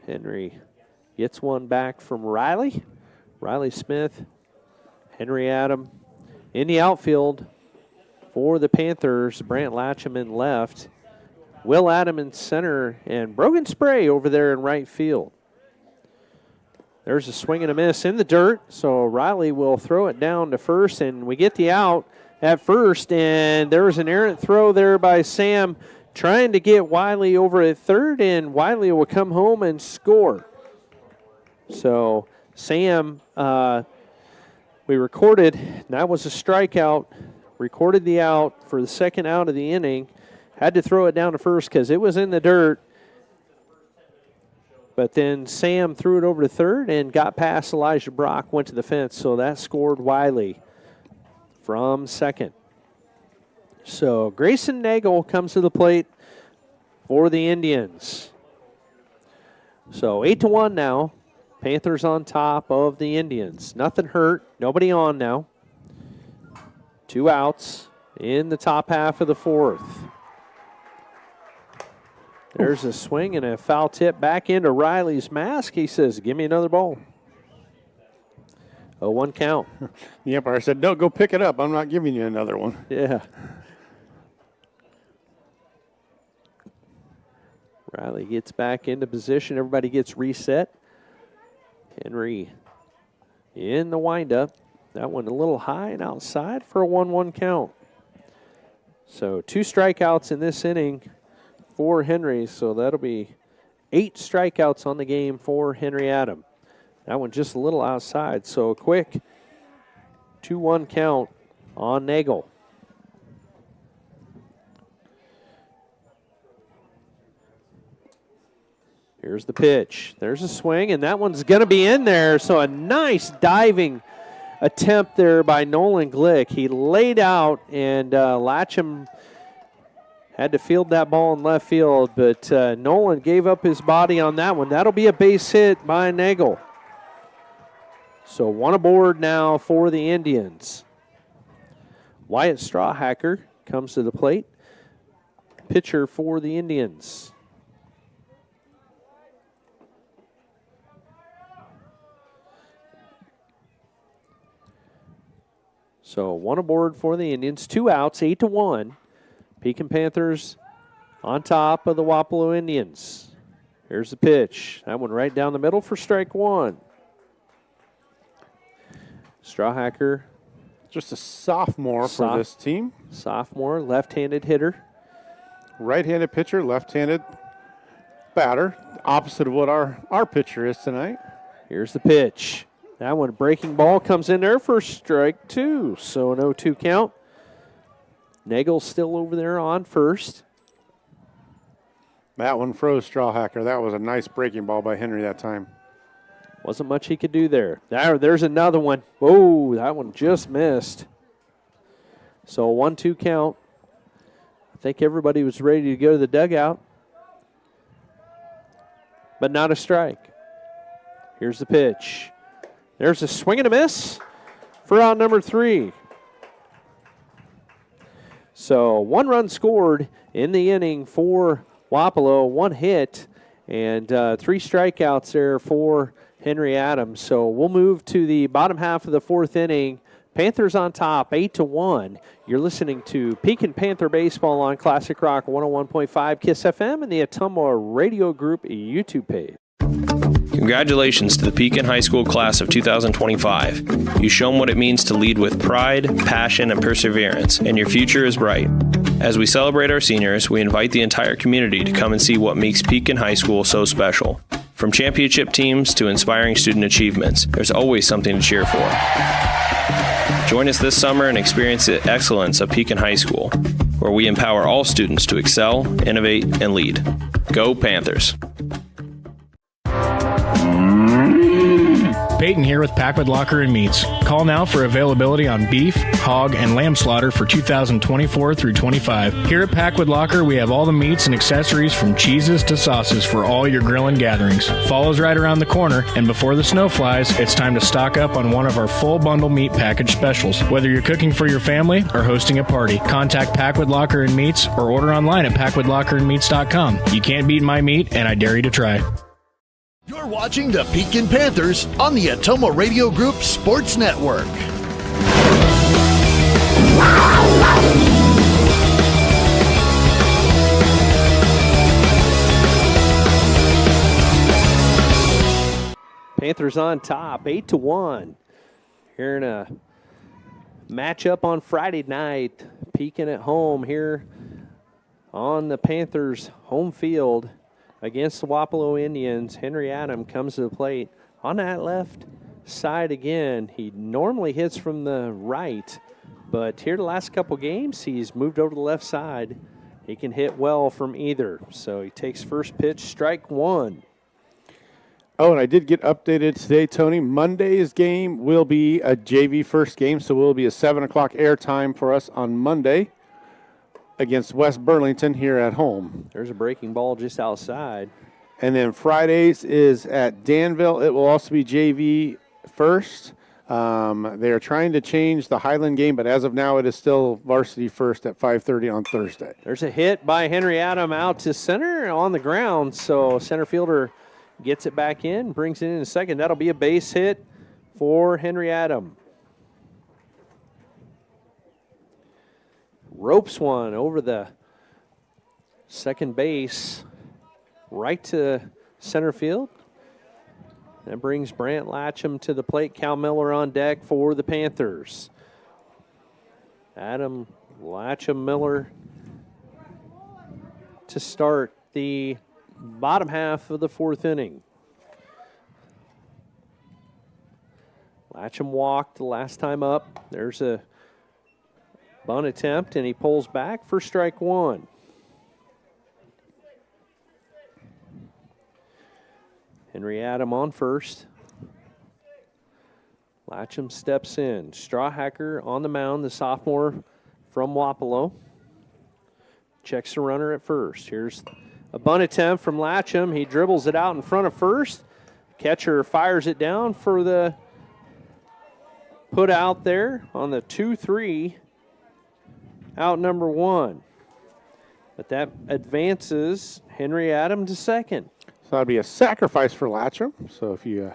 E: Henry gets one back from Riley. Riley Smith, Henry Adam. In the outfield for the Panthers, Brant Latcham in left. Will Adam in center, and Brogan Spray over there in right field. There's a swing and a miss in the dirt, so Riley will throw it down to first, and we get the out at first, and there was an errant throw there by Sam trying to get Wiley over at third, and Wiley will come home and score. So Sam, we recorded, that was a strikeout, recorded the out for the second out of the inning, had to throw it down to first because it was in the dirt, but then Sam threw it over to third and got past Elijah Brock, went to the fence, so that scored Wiley from second. So Grayson Nagel comes to the plate for the Indians. So 8-1 now. Panthers on top of the Indians. Nothing hurt. Nobody on now. 2 outs in the top half of the fourth. There's a swing and a foul tip back into Riley's mask. He says, give me another ball. 0-1 count.
F: The umpire said, no, go pick it up. I'm not giving you another one.
E: Yeah. Riley gets back into position. Everybody gets reset. Henry in the windup. That one a little high and outside for a 1-1 count. So 2 strikeouts in this inning for Henry. So that'll be 8 strikeouts on the game for Henry Adam. That one just a little outside. So a quick 2-1 count on Nagel. Here's the pitch. There's a swing, and that one's going to be in there. So a nice diving attempt there by Nolan Glick. He laid out, and Latcham had to field that ball in left field, but Nolan gave up his body on that one. That'll be a base hit by Nagel. So one aboard now for the Indians. Wyatt Strawhacker comes to the plate. Pitcher for the Indians. So one aboard for the Indians. 2 outs, 8-1. Pekin Panthers on top of the Wapello Indians. Here's the pitch. That one right down the middle for strike 1. Strawhacker.
F: Just a sophomore for this team.
E: Sophomore, left-handed hitter.
F: Right-handed pitcher, left-handed batter. Opposite of what our pitcher is tonight.
E: Here's the pitch. That one, breaking ball, comes in there for strike 2. So an 0-2 count. Nagel's still over there on first.
F: That one froze Strawhacker. That was a nice breaking ball by Henry that time.
E: Wasn't much he could do there. There's another one. Whoa, that one just missed. So a 1-2 count. I think everybody was ready to go to the dugout. But not a strike. Here's the pitch. There's a swing and a miss for out number 3. So 1 run scored in the inning for Wapello, 1 hit, and 3 strikeouts there for Henry Adams. So we'll move to the bottom half of the 4th inning. Panthers on top, 8-1. You're listening to Pekin Panther Baseball on Classic Rock 101.5 KISS FM and the Ottumwa Radio Group YouTube page.
G: Congratulations to the Pekin High School class of 2025. You show them what it means to lead with pride, passion, and perseverance, and your future is bright. As we celebrate our seniors, we invite the entire community to come and see what makes Pekin High School so special. From championship teams to inspiring student achievements, there's always something to cheer for. Join us this summer and experience the excellence of Pekin High School, where we empower all students to excel, innovate, and lead. Go Panthers!
L: Peyton here with Packwood Locker and Meats. Call now for availability on beef, hog, and lamb slaughter for 2024 through 25. Here at Packwood Locker, we have all the meats and accessories from cheeses to sauces for all your grilling gatherings. Fall's right around the corner, and before the snow flies, it's time to stock up on one of our full bundle meat package specials. Whether you're cooking for your family or hosting a party, contact Packwood Locker and Meats or order online at packwoodlockerandmeats.com. You can't beat my meat, and I dare you to try.
D: You're watching the Pekin Panthers on the Ottumwa Radio Group Sports Network.
E: Panthers on top, 8-1. Here in a matchup on Friday night. Pekin at home here on the Panthers' home field against the Wapello Indians. Henry Adam comes to the plate on that left side again. He normally hits from the right, but here the last couple games, he's moved over to the left side. He can hit well from either. So he takes first pitch, strike 1.
F: Oh, and I did get updated today, Tony. Monday's game will be a JV first game, so it will be a 7 o'clock airtime for us on Monday against West Burlington here at home.
E: There's a breaking ball just outside.
F: And then Fridays is at Danville. It will also be JV first. They are trying to change the Highland game, but as of now, it is still varsity first at 5:30 on Thursday.
E: There's a hit by Henry Adam out to center on the ground, so center fielder gets it back in, brings it in a second. That'll be a base hit for Henry Adam. Ropes one over the second base, right to center field. That brings Brant Latcham to the plate. Cal Miller on deck for the Panthers. Adam Latcham Miller to start the bottom half of the 4th inning. Latcham walked the last time up. There's a bunt attempt, and he pulls back for strike 1. Henry Adam on first. Latcham steps in. Strawhacker on the mound, the sophomore from Wapello. Checks the runner at first. Here's a bunt attempt from Latcham. He dribbles it out in front of first. Catcher fires it down for the put out there on the 2-3. Out number 1. But that advances Henry Adam to second.
F: So that'd be a sacrifice for Latcham. So if you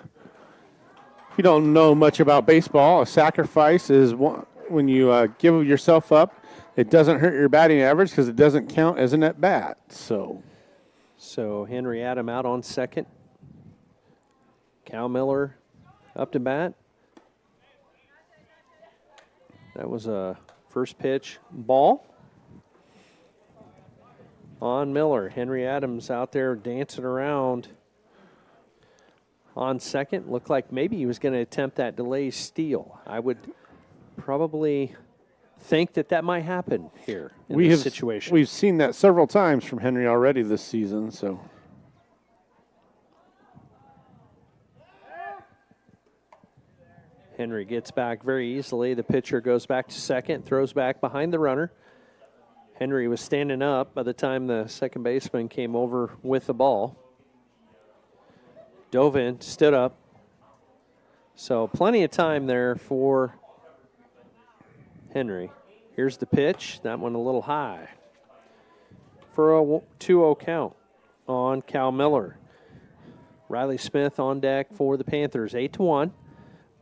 F: don't know much about baseball, a sacrifice is when you give yourself up. It doesn't hurt your batting average because it doesn't count as an at-bat. So
E: Henry Adam out on second. Cal Miller up to bat. That was a first pitch ball on Miller. Henry Adams out there dancing around on second. Looked like maybe he was going to attempt that delay steal. I would probably think that might happen here in this situation.
F: We've seen that several times from Henry already this season. So
E: Henry gets back very easily. The pitcher goes back to second, throws back behind the runner. Henry was standing up by the time the second baseman came over with the ball. Dove in, stood up. So plenty of time there for Henry. Here's the pitch. That one a little high for a 2-0 count on Cal Miller. Riley Smith on deck for the Panthers. 8-1.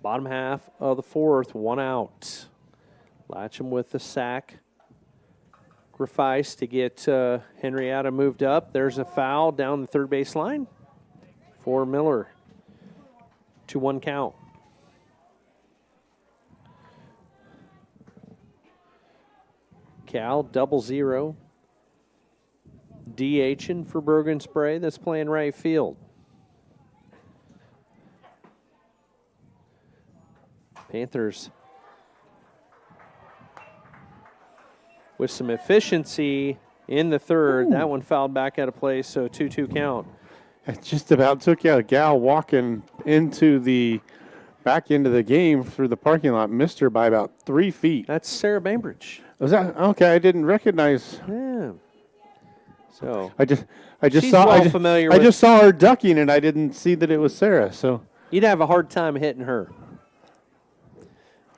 E: Bottom half of the fourth, 1 out. Latcham with the sack. Sacrifice to get Henry Adam moved up. There's a foul down the third base line for Miller. 2-1 count. Cal 0-0. DHing for Brogan Spray that's playing right field. Panthers with some efficiency in the third. Ooh. That one fouled back out of play, so 2-2 count.
F: It just about took you a gal walking back into the game through the parking lot. Missed her by about 3 feet.
E: That's Sarah Bainbridge.
F: Was that okay? I didn't recognize.
E: Yeah. So
F: I just
E: she's
F: saw.
E: Well familiar.
F: I just saw her ducking, and I didn't see that it was Sarah. So
E: you'd have a hard time hitting her.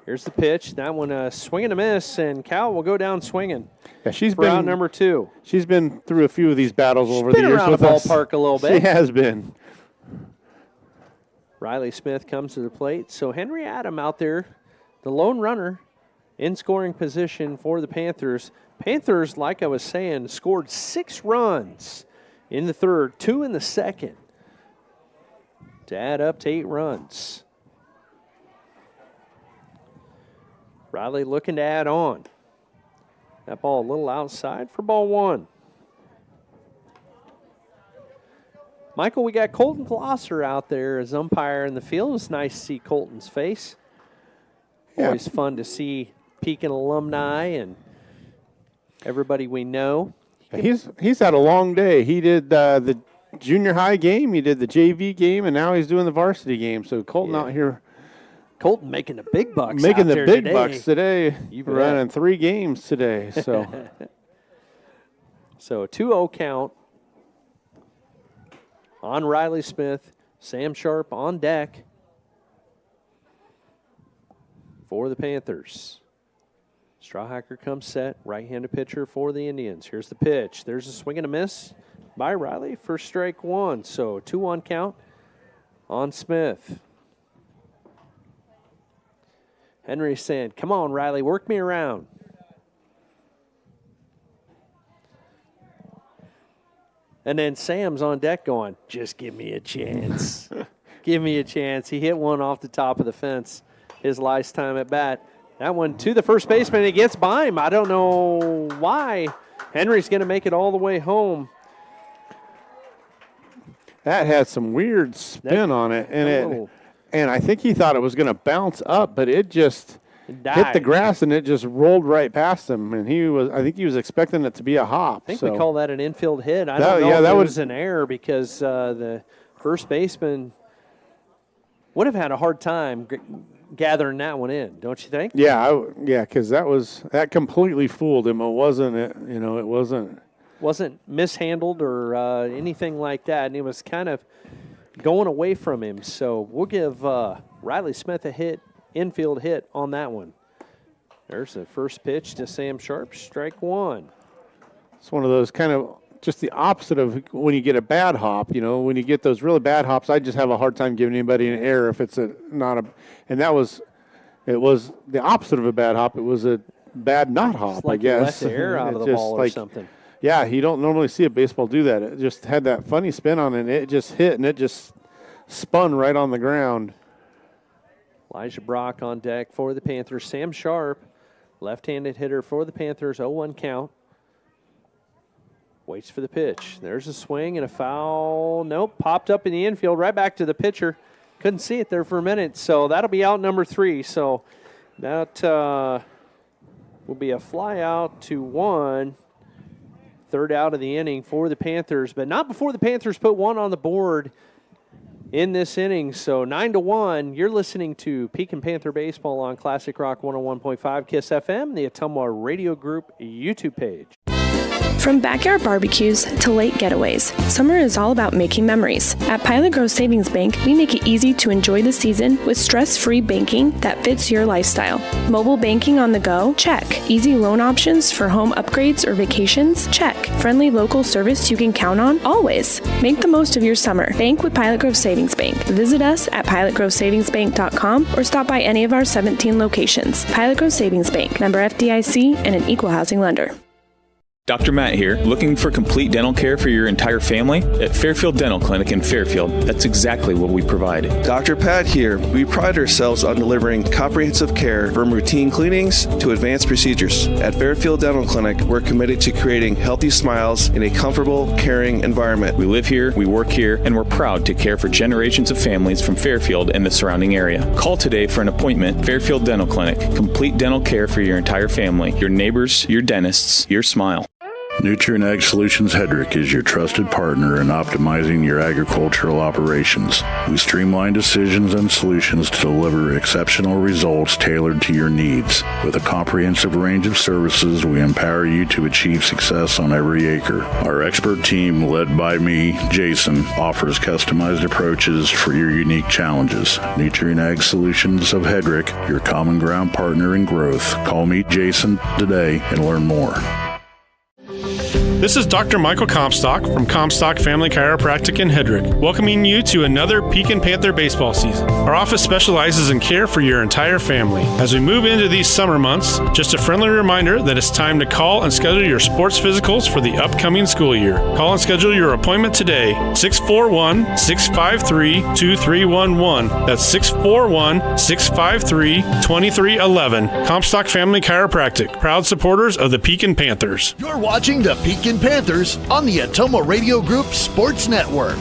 E: Here's the pitch. That one a swing and a miss, and Cal will go down swinging.
F: Yeah, she's
E: for
F: been
E: out number 2.
F: She's been through a few of these battles over the years.
E: She's been around the ballpark a little bit.
F: She has been.
E: Riley Smith comes to the plate. So Henry Adam out there, the lone runner in scoring position for the Panthers. Panthers, like I was saying, scored 6 runs in the third, 2 in the second, to add up to 8 runs. Riley looking to add on. That ball a little outside for ball 1. Michael, we got Colton Glosser out there as umpire in the field. It's nice to see Colton's face. Yeah. Always fun to see Pekin alumni and everybody we know.
F: He's had a long day. He did the junior high game, he did the JV game, and now he's doing the varsity game. So Colton out here.
E: Colton making the big bucks.
F: Making the big
E: today.
F: Bucks today. Running 3 games today. So,
E: so 2-0 count on Riley Smith. Sam Sharp on deck for the Panthers. Strawhacker comes set. Right-handed pitcher for the Indians. Here's the pitch. There's a swing and a miss by Riley for strike 1. So 2-1 count on Smith. Henry saying, come on, Riley, work me around. And then Sam's on deck going, just give me a chance. Give me a chance. He hit one off the top of the fence his last time at bat. That one to the first baseman. It gets by him. I don't know why. Henry's going to make it all the way home.
F: That had some weird spin on it. And I think he thought it was going to bounce up, but it just hit the grass and it just rolled right past him. And I think he was expecting it to be a hop.
E: I think we call that an infield hit. I don't know if it was an error because the first baseman would have had a hard time gathering that one in, don't you think?
F: Yeah, because that completely fooled him. It wasn't
E: mishandled or anything like that, and he was kind of going away from him. So we'll give Riley Smith a infield hit on that one. There's the first pitch to Sam Sharp, strike one.
F: It's one of those kind of just the opposite of when you get a bad hop. When you get those really bad hops, I just have a hard time giving anybody an error if it's it was the opposite of a bad hop. It was a bad not hop,
E: like
F: I guess.
E: Left the air out of the ball or something.
F: Yeah, you don't normally see a baseball do that. It just had that funny spin on it, and it just hit, and it just spun right on the ground.
E: Elijah Brock on deck for the Panthers. Sam Sharp, left-handed hitter for the Panthers, 0-1 count. Waits for the pitch. There's a swing and a foul. Nope, popped up in the infield, right back to the pitcher. Couldn't see it there for a minute, so that'll be out number 3. So that will be a fly out to 1. Third out of the inning for the Panthers, but not before the Panthers put one on the board in this inning. So 9-1, you're listening to Pekin Panther Baseball on Classic Rock 101.5 KISS FM, the Ottumwa Radio Group YouTube page.
M: From backyard barbecues to lake getaways, summer is all about making memories. At Pilot Grove Savings Bank, we make it easy to enjoy the season with stress-free banking that fits your lifestyle. Mobile banking on the go? Check. Easy loan options for home upgrades or vacations? Check. Friendly local service you can count on? Always. Make the most of your summer. Bank with Pilot Grove Savings Bank. Visit us at pilotgrovesavingsbank.com or stop by any of our 17 locations. Pilot Grove Savings Bank, member FDIC, and an equal housing lender.
N: Dr. Matt here. Looking for complete dental care for your entire family? At Fairfield Dental Clinic in Fairfield, that's exactly what we provide.
O: Dr. Pat here. We pride ourselves on delivering comprehensive care from routine cleanings to advanced procedures. At Fairfield Dental Clinic, we're committed to creating healthy smiles in a comfortable, caring environment.
N: We live here, we work here, and we're proud to care for generations of families from Fairfield and the surrounding area. Call today for an appointment. Fairfield Dental Clinic. Complete dental care for your entire family. Your neighbors, your dentists, your smile.
B: Nutrient Ag Solutions Hedrick is your trusted partner in optimizing your agricultural operations. We streamline decisions and solutions to deliver exceptional results tailored to your needs. With a comprehensive range of services, we empower you to achieve success on every acre. Our expert team, led by me, Jason, offers customized approaches for your unique challenges. Nutrient Ag Solutions of Hedrick, your common ground partner in growth. Call me Jason today and learn more.
A: This is Dr. Michael Comstock from Comstock Family Chiropractic in Hedrick, welcoming you to another Pekin Panther baseball season. Our office specializes in care for your entire family. As we move into these summer months, just a friendly reminder that it's time to call and schedule your sports physicals for the upcoming school year. Call and schedule your appointment today, 641-653-2311. That's 641-653-2311. Comstock Family Chiropractic, proud supporters of the Pekin Panthers.
D: You're watching the Pekin Panthers on the Ottumwa Radio Group Sports Network.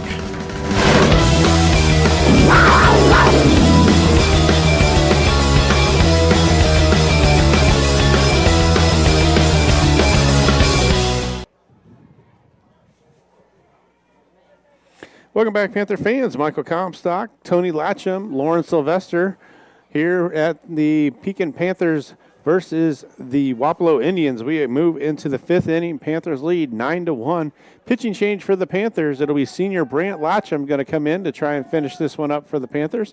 F: Welcome back, Panther fans. Michael Comstock, Tony Latcham, Lauren Sylvester here at the Pekin Panthers versus the Wapello Indians. We move into the 5th inning. Panthers lead 9-1. Pitching change for the Panthers. It'll be senior Brant Latcham going to come in to try and finish this one up for the Panthers.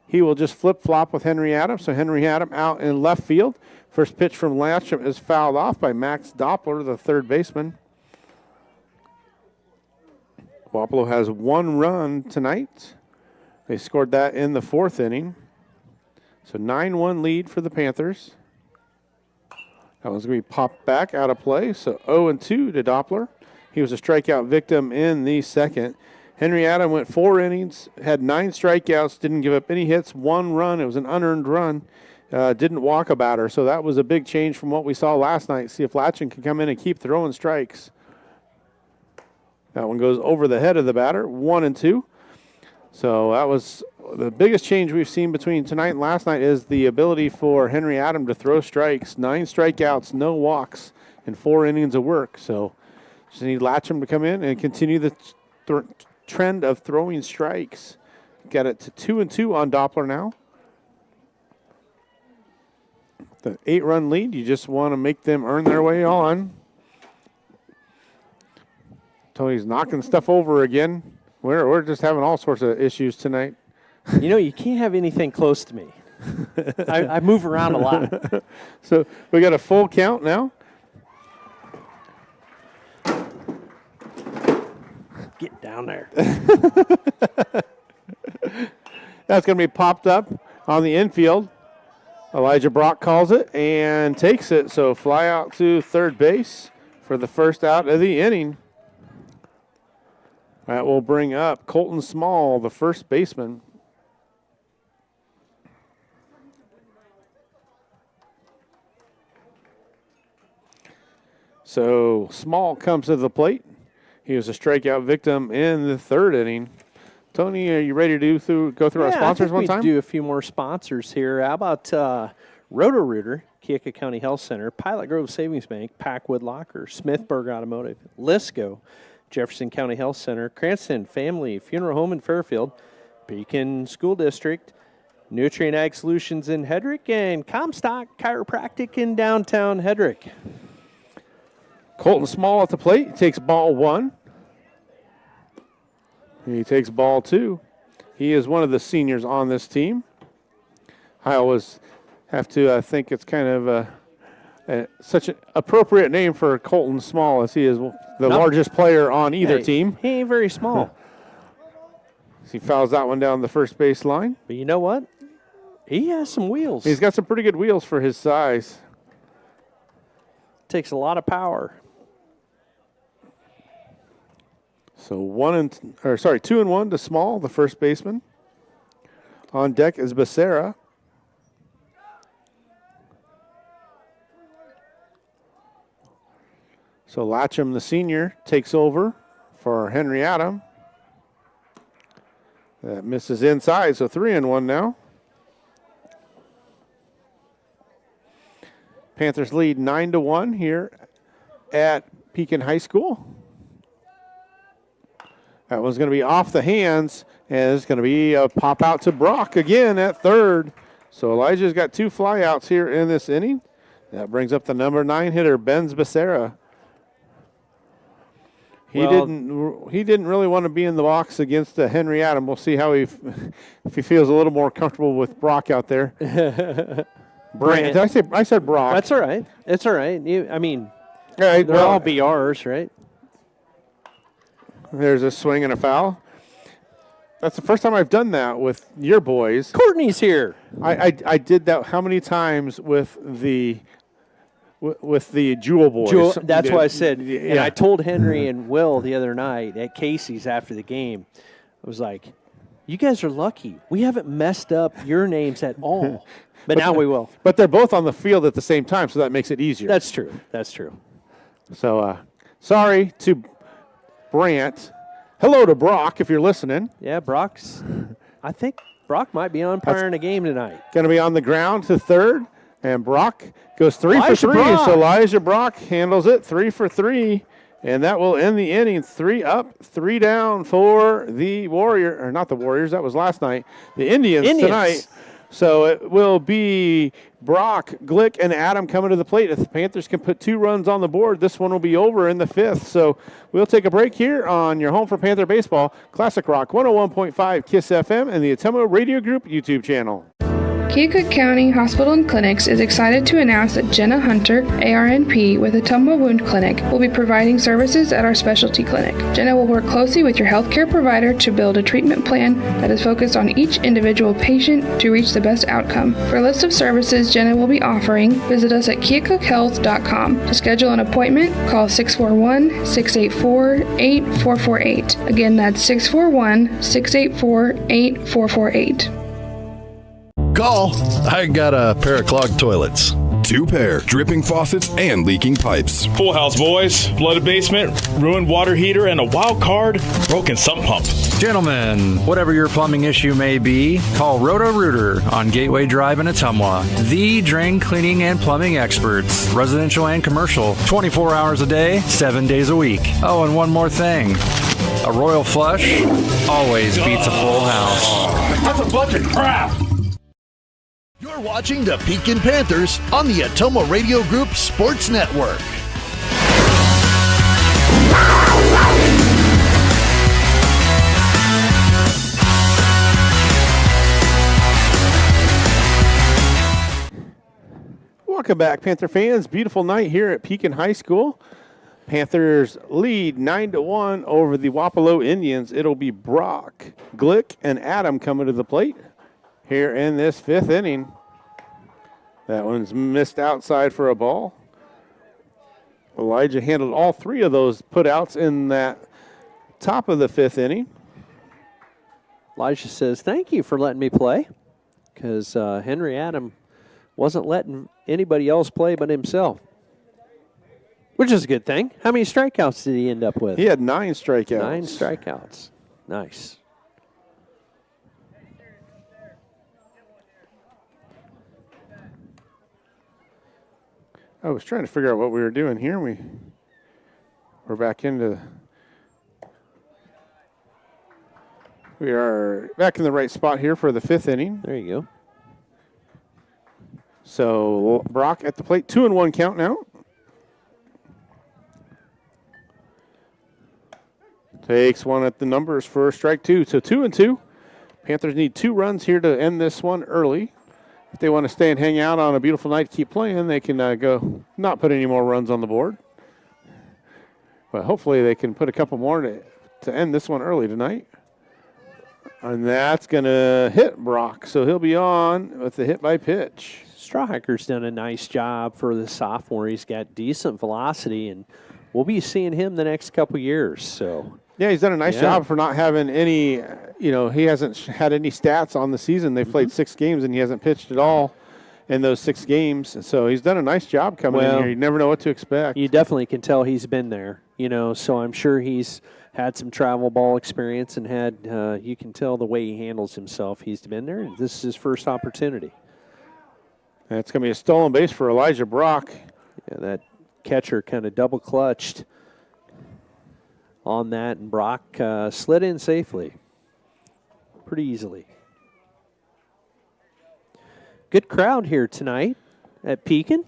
F: He will just flip-flop with Henry Adams. So Henry Adams out in left field. First pitch from Latcham is fouled off by Max Doppler, the third baseman. Wapello has 1 run tonight. They scored that in the 4th inning. So 9-1 lead for the Panthers. That one's going to be popped back out of play. So 0-2 to Doppler. He was a strikeout victim in the 2nd. Henry Adams went 4 innings, had 9 strikeouts, didn't give up any hits, 1 run. It was an unearned run. Didn't walk a batter. So that was a big change from what we saw last night. See if Latcham can come in and keep throwing strikes. That one goes over the head of the batter, 1-2. So that was the biggest change we've seen between tonight and last night is the ability for Henry Adams to throw strikes. 9 strikeouts, no walks, and 4 innings of work. So just need Latcham to come in and continue the trend of throwing strikes. Got it to 2-2 on Doppler now. The 8-run lead, you just want to make them earn their way on. Tony's knocking stuff over again. We're just having all sorts of issues tonight.
E: You know, you can't have anything close to me. I move around a lot.
F: So we got a full count now.
E: Get down there.
F: That's going to be popped up on the infield. Elijah Brock calls it and takes it. So fly out to third base for the first out of the inning. That will bring up Colton Small, the first baseman. So Small comes to the plate. He was a strikeout victim in the third inning. Tony, are you ready to go through our sponsors one time?
E: Do a few more sponsors here. How about Roto-Rooter, Keokuk County Health Center, Pilot Grove Savings Bank, Packwood Locker, Smithburg Automotive, Lisco, Jefferson County Health Center, Cranston Family Funeral Home in Fairfield, Pekin School District, Nutrient Ag Solutions in Hedrick, and Comstock Chiropractic in downtown Hedrick.
F: Colton Small at the plate. He takes ball 1. He takes ball 2. He is one of the seniors on this team. I always have to think it's kind of such an appropriate name for Colton Small, as he is the largest player on either team.
E: He ain't very small.
F: He fouls that one down the first base line.
E: But you know what? He has some wheels.
F: He's got some pretty good wheels for his size.
E: Takes a lot of power.
F: So 2-1 to Small, the first baseman. On deck is Becerra. So Latcham, the senior, takes over for Henry Adam. That misses inside, so 3-1 now. Panthers lead 9-1 here at Pekin High School. That one's going to be off the hands, and it's going to be a pop out to Brock again at third. So Elijah's got 2 flyouts here in this inning. That brings up the number 9 hitter, Benz Becerra. He didn't really want to be in the box against Henry Adam. We'll see how if he feels a little more comfortable with Brock out there. Brand. I said Brock.
E: That's all right. It's all right. They're all BRs, right?
F: There's a swing and a foul. That's the first time I've done that with your boys.
E: Courtney's here.
F: I did that how many times with the Jewel boys?
E: That's what I said.
F: Yeah.
E: And I told Henry and Will the other night at Casey's after the game, I was like, you guys are lucky. We haven't messed up your names at all. But now we will.
F: But they're both on the field at the same time, so that makes it easier.
E: That's true.
F: So sorry to Brant. Hello to Brock, if you're listening.
E: Yeah, I think Brock might be umpiring a game tonight.
F: Going to be on the ground to third, and Brock goes 3 for 3. So Elijah Brock handles it 3 for 3, and that will end the inning. 3 up, 3 down for the not the Warriors. That was last night. The Indians tonight. So it will be Brock, Glick, and Adam coming to the plate. If the Panthers can put 2 runs on the board, this one will be over in the 5th. So we'll take a break here on your home for Panther Baseball, Classic Rock 101.5 KISS FM and the Atomo Radio Group YouTube channel.
P: Keokuk County Hospital and Clinics is excited to announce that Jenna Hunter, ARNP with Atomo Wound Clinic, will be providing services at our specialty clinic. Jenna will work closely with your healthcare provider to build a treatment plan that is focused on each individual patient to reach the best outcome. For a list of services Jenna will be offering, visit us at keokuhealth.com. To schedule an appointment, call 641-684-8448. Again, that's 641-684-8448.
Q: Call. I got a pair of clogged toilets.
R: 2 pair, dripping faucets, and leaking pipes.
S: Full house, boys. Flooded basement, ruined water heater, and a wild card, broken sump pump.
T: Gentlemen, whatever your plumbing issue may be, call Roto-Rooter on Gateway Drive in Ottumwa. The drain cleaning and plumbing experts, residential and commercial, 24 hours a day, 7 days a week. Oh, and one more thing. A royal flush always beats a full house.
S: That's a bunch of crap.
D: You're watching the Pekin Panthers on the Atoma Radio Group Sports Network.
F: Welcome back, Panther fans. Beautiful night here at Pekin High School. Panthers lead 9-1 over the Wapello Indians. It'll be Brock, Glick, and Adam coming to the plate here in this 5th inning. That one's missed outside for a ball. Elijah handled all 3 of those putouts in that top of the 5th inning.
E: Elijah says, thank you for letting me play, because Henry Adam wasn't letting anybody else play but himself, which is a good thing. How many strikeouts did he end up with?
F: He had 9 strikeouts.
E: 9 strikeouts. Nice.
F: I was trying to figure out what we were doing here. We're back into. We are back in the right spot here for the 5th inning.
E: There you go.
F: So Brock at the plate, 2-1 count now. Takes one at the numbers for strike 2. So 2-2. Panthers need 2 runs here to end this one early. If they want to stay and hang out on a beautiful night to keep playing, they can go not put any more runs on the board. But hopefully they can put a couple more to end this one early tonight. And that's going to hit Brock. So he'll be on with the hit by pitch.
E: Strawhacker's done a nice job for the sophomore. He's got decent velocity, and we'll be seeing him the next couple years. So
F: yeah, he's done a nice job for not having any, he hasn't had any stats on the season. They've played 6 games, and he hasn't pitched at all in those 6 games. So he's done a nice job coming in here. You never know what to expect.
E: You definitely can tell he's been there, so I'm sure he's had some travel ball experience and you can tell the way he handles himself. He's been there, and this is his first opportunity.
F: That's going to be a stolen base for Elijah Brock.
E: Yeah, that catcher kind of double clutched on that, and Brock slid in safely pretty easily. Good crowd here tonight at Pekin.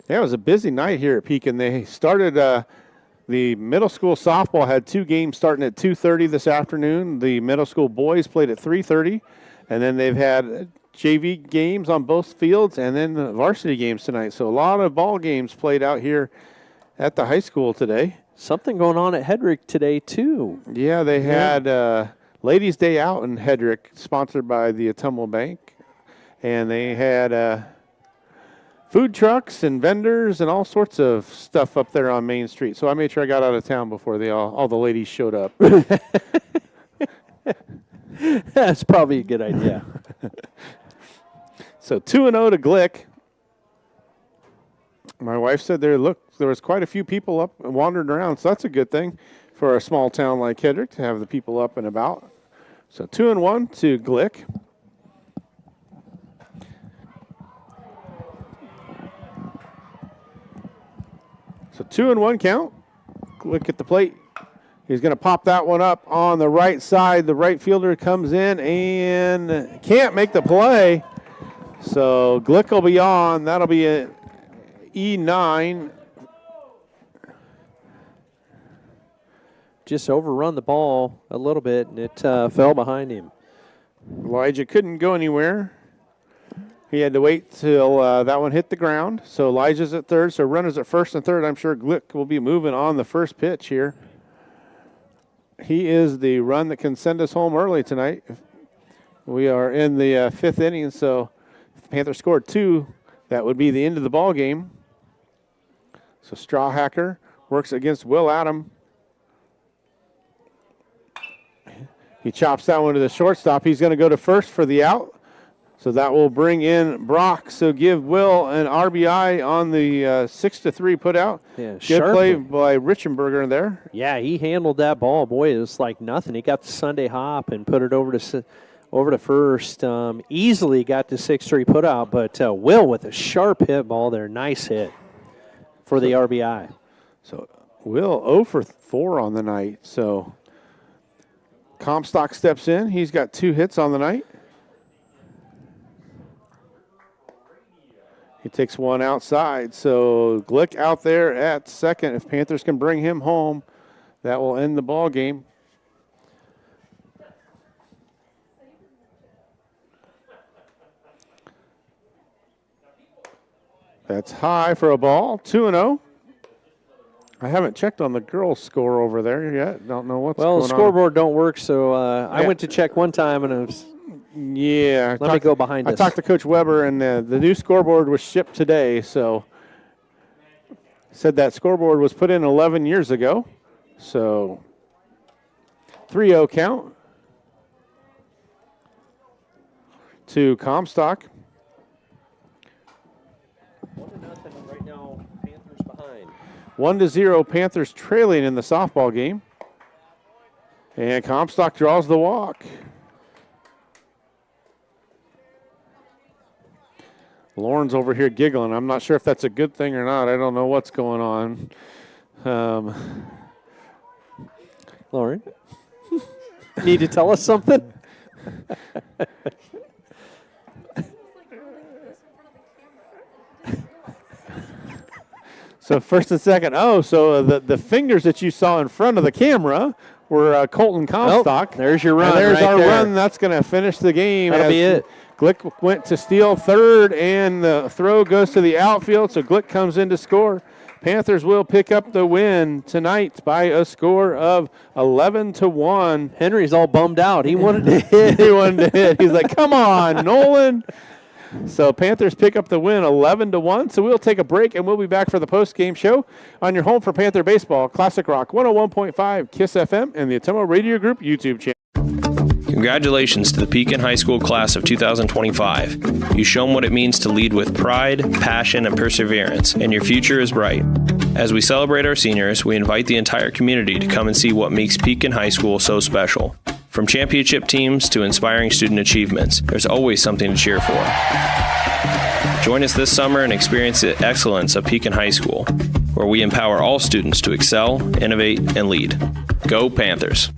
F: Yeah, it was a busy night here at Pekin. They started the middle school softball had 2 games starting at 2:30 this afternoon. The middle school boys played at 3:30, and then they've had JV games on both fields and then varsity games tonight. So a lot of ball games played out here at the high school today.
E: Something going on at Hedrick today, too.
F: Yeah, they had Ladies' Day Out in Hedrick, sponsored by the Atoma Bank. And they had food trucks and vendors and all sorts of stuff up there on Main Street. So I made sure I got out of town before all the ladies showed up.
E: That's probably a good idea.
F: So 2-0 to Glick. My wife said there was quite a few people up and wandering around, so that's a good thing for a small town like Hedrick to have the people up and about. So 2-1 to Glick. So 2-1 count. Glick at the plate. He's going to pop that one up on the right side. The right fielder comes in and can't make the play. So Glick will be on. That'll be an E9.
E: Just overrun the ball a little bit, and it fell behind him.
F: Elijah couldn't go anywhere. He had to wait till that one hit the ground. So Elijah's at third. So runners at first and third. I'm sure Glick will be moving on the first pitch here. He is the run that can send us home early tonight. We are in the 5th inning, so if the Panthers scored 2, that would be the end of the ball game. So Strawhacker works against Will Adam. He chops that one to the shortstop. He's going to go to first for the out. So that will bring in Brock. So give Will an RBI on the 6-3 put out.
E: Yeah,
F: good play by Richenberger there.
E: Yeah, he handled that ball. Boy, it was like nothing. He got the Sunday hop and put it over to first. Easily got the 6-3 put out, but Will with a sharp hit ball there. Nice hit for the RBI.
F: So Will 0 for 4 on the night. So Comstock steps in. He's got 2 hits on the night. He takes one outside. So Glick out there at second. If Panthers can bring him home, that will end the ball game. That's high for a ball. 2-0. I haven't checked on the girls' score over there yet. Don't know what's going on.
E: Well, the scoreboard don't work, so I went to check one time, and it was...
F: Yeah.
E: Let me go behind us.
F: I talked to Coach Weber, and the new scoreboard was shipped today, so said that scoreboard was put in 11 years ago. So 3-0 count to Comstock.
E: 1-0 right now, Panthers behind.
F: 1-0, Panthers trailing in the softball game. And Comstock draws the walk. Lauren's over here giggling. I'm not sure if that's a good thing or not. I don't know what's going on.
E: Lauren, need to tell us something?
F: So first and second. Oh, so the fingers that you saw in front of the camera were Colton Comstock.
E: Oh, there's your run.
F: And there's
E: right
F: our
E: there.
F: run. That's going to finish the game.
E: That'll be it.
F: Glick went to steal third, and the throw goes to the outfield, so Glick comes in to score. Panthers will pick up the win tonight by a score of 11-1.
E: Henry's all bummed out. He wanted to hit.
F: He wanted to hit. He's like, come on, Nolan. So Panthers pick up the win 11-1. So we'll take a break, and we'll be back for the post-game show on your home for Panther Baseball, Classic Rock 101.5 KISS FM, and the Atomo Radio Group YouTube channel.
G: Congratulations to the Pekin High School class of 2025. You shown what it means to lead with pride, passion, and perseverance, and your future is bright. As we celebrate our seniors, we invite the entire community to come and see what makes Pekin High School so special. From championship teams to inspiring student achievements, there's always something to cheer for. Join us this summer and experience the excellence of Pekin High School, where we empower all students to excel, innovate, and lead. Go Panthers!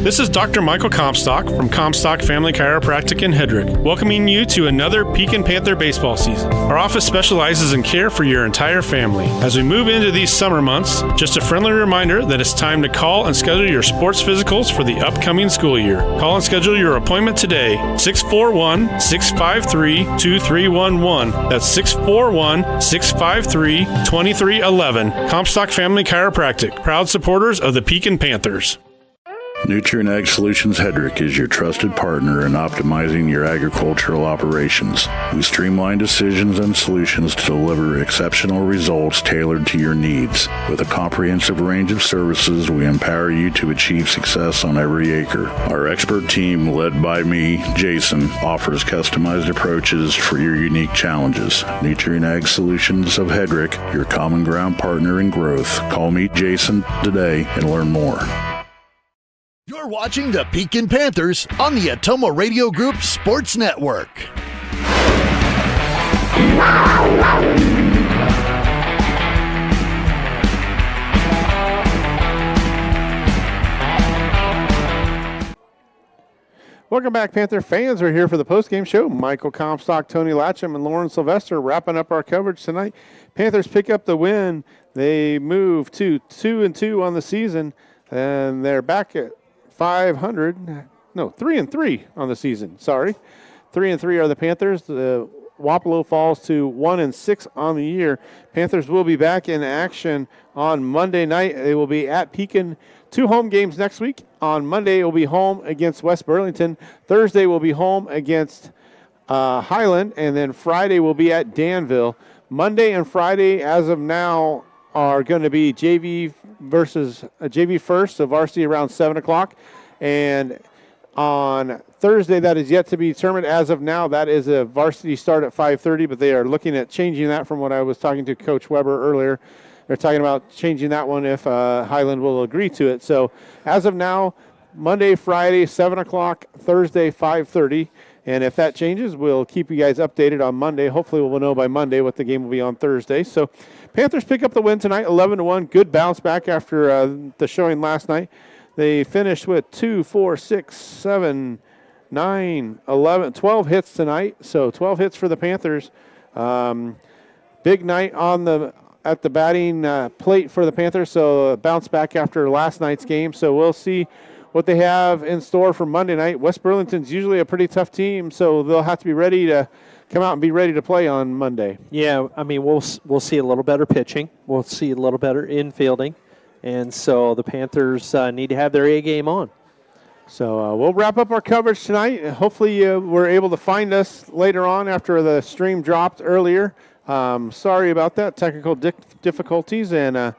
A: This is Dr. Michael Comstock from Comstock Family Chiropractic in Hedrick, welcoming you to another Pekin Panther baseball season. Our office specializes in care for your entire family. As we move into these summer months, just a friendly reminder that it's time to call and schedule your sports physicals for the upcoming school year. Call and schedule your appointment today, 641-653-2311. That's 641-653-2311. Comstock Family Chiropractic, proud supporters of the Pekin Panthers.
B: Nutrient Ag Solutions Hedrick is your trusted partner in optimizing your agricultural operations. We streamline decisions and solutions to deliver exceptional results tailored to your needs. With a comprehensive range of services, we empower you to achieve success on every acre. Our expert team, led by me, Jason, offers customized approaches for your unique challenges. Nutrient Ag Solutions of Hedrick, your common ground partner in growth. Call me Jason today and learn more.
D: You're watching the Pekin Panthers on the Atomo Radio Group Sports Network.
F: Welcome back, Panther fans. We're here for the postgame show. Michael Comstock, Tony Latcham, and Lauren Sylvester wrapping up our coverage tonight. Panthers pick up the win. They move to 2-2 on the season, and they're back at 500. No, 3-3 on the season. Sorry. 3-3 are the Panthers. The Wapello falls to 1-6 on the year. Panthers will be back in action on Monday night. They will be at Pekin. 2 home games next week. On Monday, it will be home against West Burlington. Thursday, will be home against Highland. And then Friday, will be at Danville. Monday and Friday, as of now, are going to be JV versus JV first, so varsity around 7 o'clock. And on Thursday, that is yet to be determined. As of now, that is a varsity start at 5:30, but they are looking at changing that from what I was talking to Coach Weber earlier. They're talking about changing that one if Highland will agree to it. So as of now, Monday, Friday, 7 o'clock, Thursday, 5:30. And if that changes, we'll keep you guys updated on Monday. Hopefully we'll know by Monday what the game will be on Thursday. So Panthers pick up the win tonight, 11-1. Good bounce back after the showing last night. They finished with 2, 4, 6, 7, 9, 11, 12 hits tonight. So 12 hits for the Panthers. Big night at the batting plate for the Panthers. So bounce back after last night's game. So we'll see what they have in store for Monday night. West Burlington's usually a pretty tough team, so they'll have to be ready to come out and be ready to play on Monday.
E: Yeah, I mean, we'll see a little better pitching. We'll see a little better infielding. And so the Panthers need to have their A game on.
F: So we'll wrap up our coverage tonight. Hopefully you were able to find us later on after the stream dropped earlier. Sorry about that, technical difficulties. And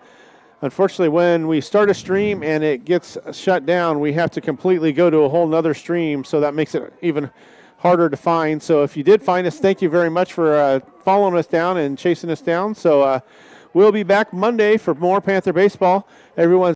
F: unfortunately, when we start a stream and it gets shut down, we have to completely go to a whole nother stream. So that makes it even harder to find. So if you did find us, thank you very much for following us down and chasing us down. So we'll be back Monday for more Panther baseball. Everyone.